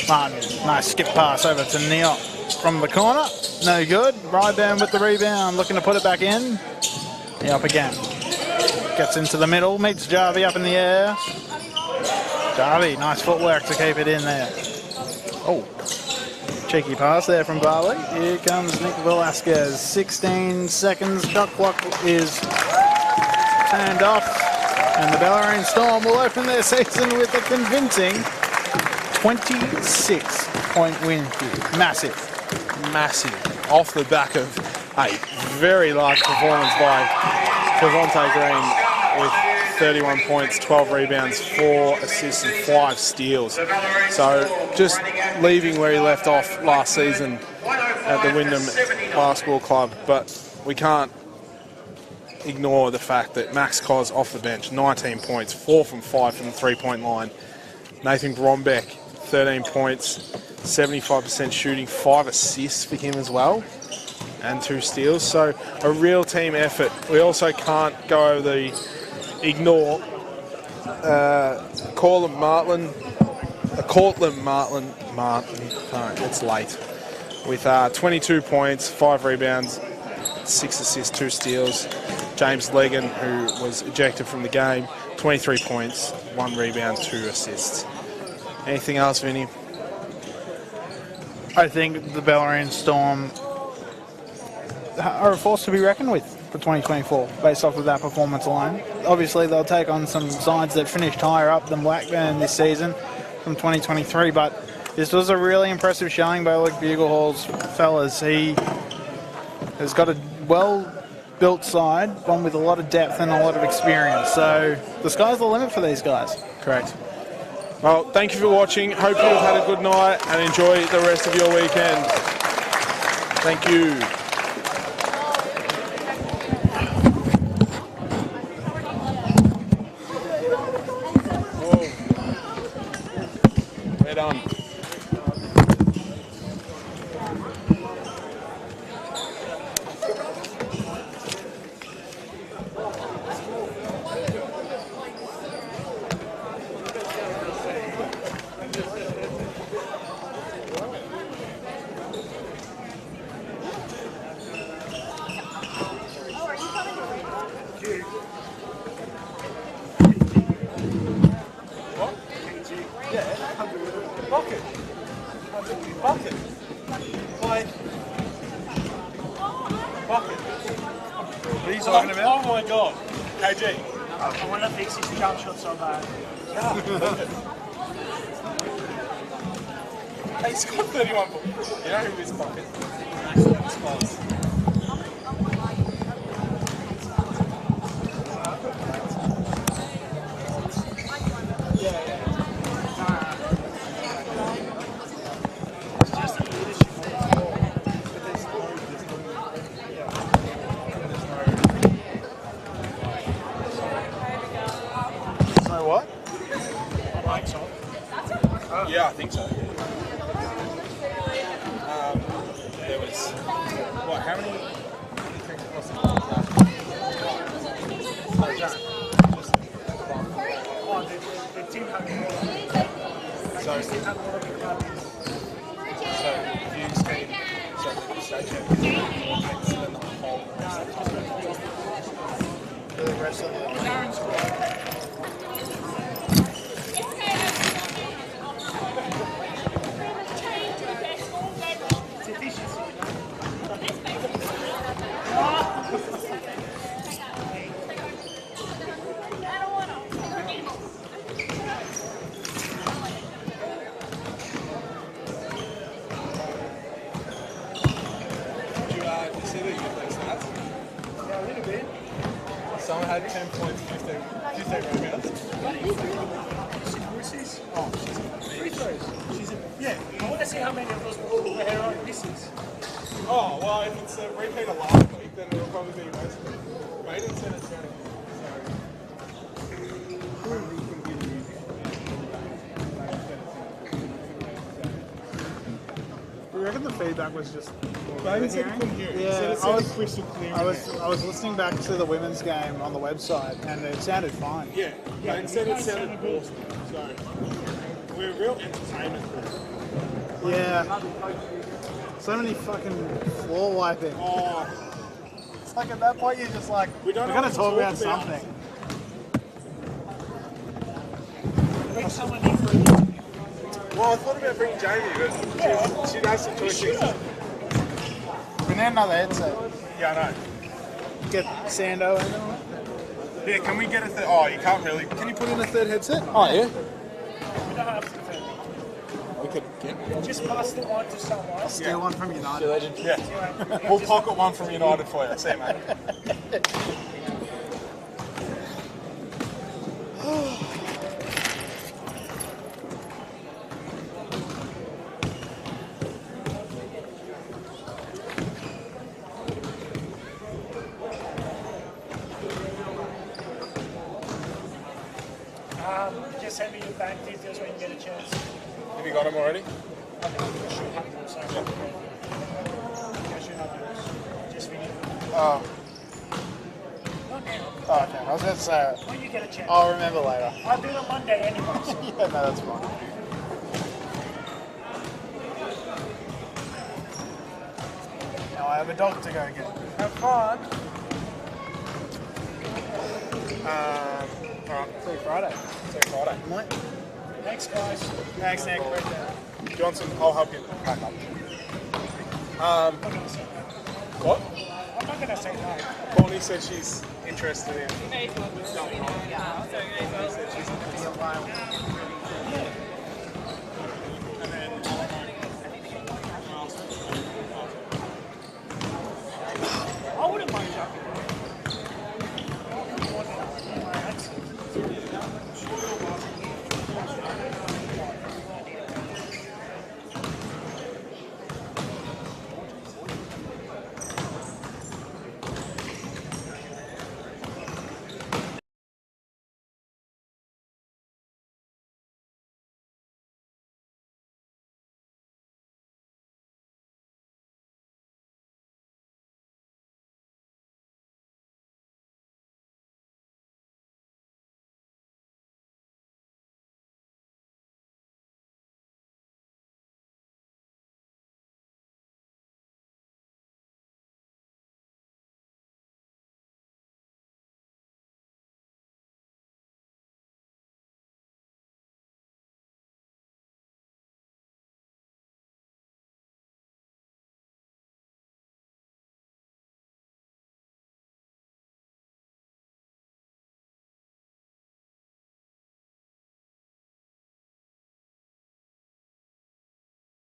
Martin, nice skip pass over to Neil from the corner. No good. Ryburn with the rebound, looking to put it back in. Up again. Gets into the middle, meets Jarvie up in the air. Jarvie, nice footwork to keep it in there. Oh, cheeky pass there from Barley. Here comes Nick Velasquez. 16 seconds. Shot clock is turned off. And the Bellarine Storm will open their season with a convincing 26-point win here. Massive. Massive. Off the back of a very large performance by Devontae Green with 31 points, 12 rebounds, 4 assists and 5 steals. So just leaving where he left off last season at the Wyndham Basketball Club, but we can't ignore the fact that Max Koz off the bench, 19 points, 4 from 5 from the three-point line. Nathan Grombeck, 13 points, 75% shooting, 5 assists for him as well, and 2 steals. So a real team effort. We also can't go over the ignore Cortland Martin, it's late, with 22 points, 5 rebounds, 6 assists, 2 steals. James Legan, who was ejected from the game, 23 points, 1 rebound, 2 assists. Anything else, Vinny? I think the Bellarine Storm are a force to be reckoned with for 2024, based off of that performance alone. Obviously, they'll take on some sides that finished higher up than Blackburn this season from 2023, but this was a really impressive showing by Luke Buglehall's fellas. He has got a well-built side, one with a lot of depth and a lot of experience, so the sky's the limit for these guys. Correct. Well, thank you for watching. Hope you have had a good night and enjoy the rest of your weekend. Thank you. We're done. Oh my god. KG. I want to fix his jump shot so bad. Hey, he's got 31 points. You know who is pocket? Yeah, I think so. There was what? How many? The team had more. So you skate. So the station than the whole. For the rest of the Someone had 10 points, 15 rebounds. Free throws. Yeah. I want to see how many of those were her own misses. Oh, well, if it's a repeat of last week, then it'll probably be most of it. Raiden said it's going to be. You reckon the feedback was just... Raiden said he couldn't hear it. He said Yeah, it sounded crystal clear. I was listening back to the women's game on the website and it sounded fine. Yeah, Raiden said it sounded awesome. So, we're real entertainment. Yeah. So many fucking floor wiping. Oh, It's like at that point you're just like, We don't we're know going what to to talk talk about about. something. Bring someone in for a well, I thought about bringing Jamie, but she has some choices. We need another headset. Yeah, I know. Get Sando in there. Yeah, can we get a third? Oh, you can't really. Can you put in a third headset? Oh, yeah. We don't have to. We could get. Just pass the one to someone. Steal one from United. Yeah. We'll pocket one from United for you. See you, mate. Just send me your bank details when you get a chance. Have you got them already? I think you should have them, so you should have yours. Just for you. Oh, Not now. oh, okay. I was going to say it. When you get a chance. I'll remember later. I'll do it on Monday anyway. So. Yeah, no, that's fine. Now I have a dog to go get. Have fun. Alright. See you Friday. See you Friday. Thanks, guys. Thanks, Nick. Johnson, I'll help you pack up. What? I'm not going to say no. Courtney said she's interested in. Yeah, She said she's interested.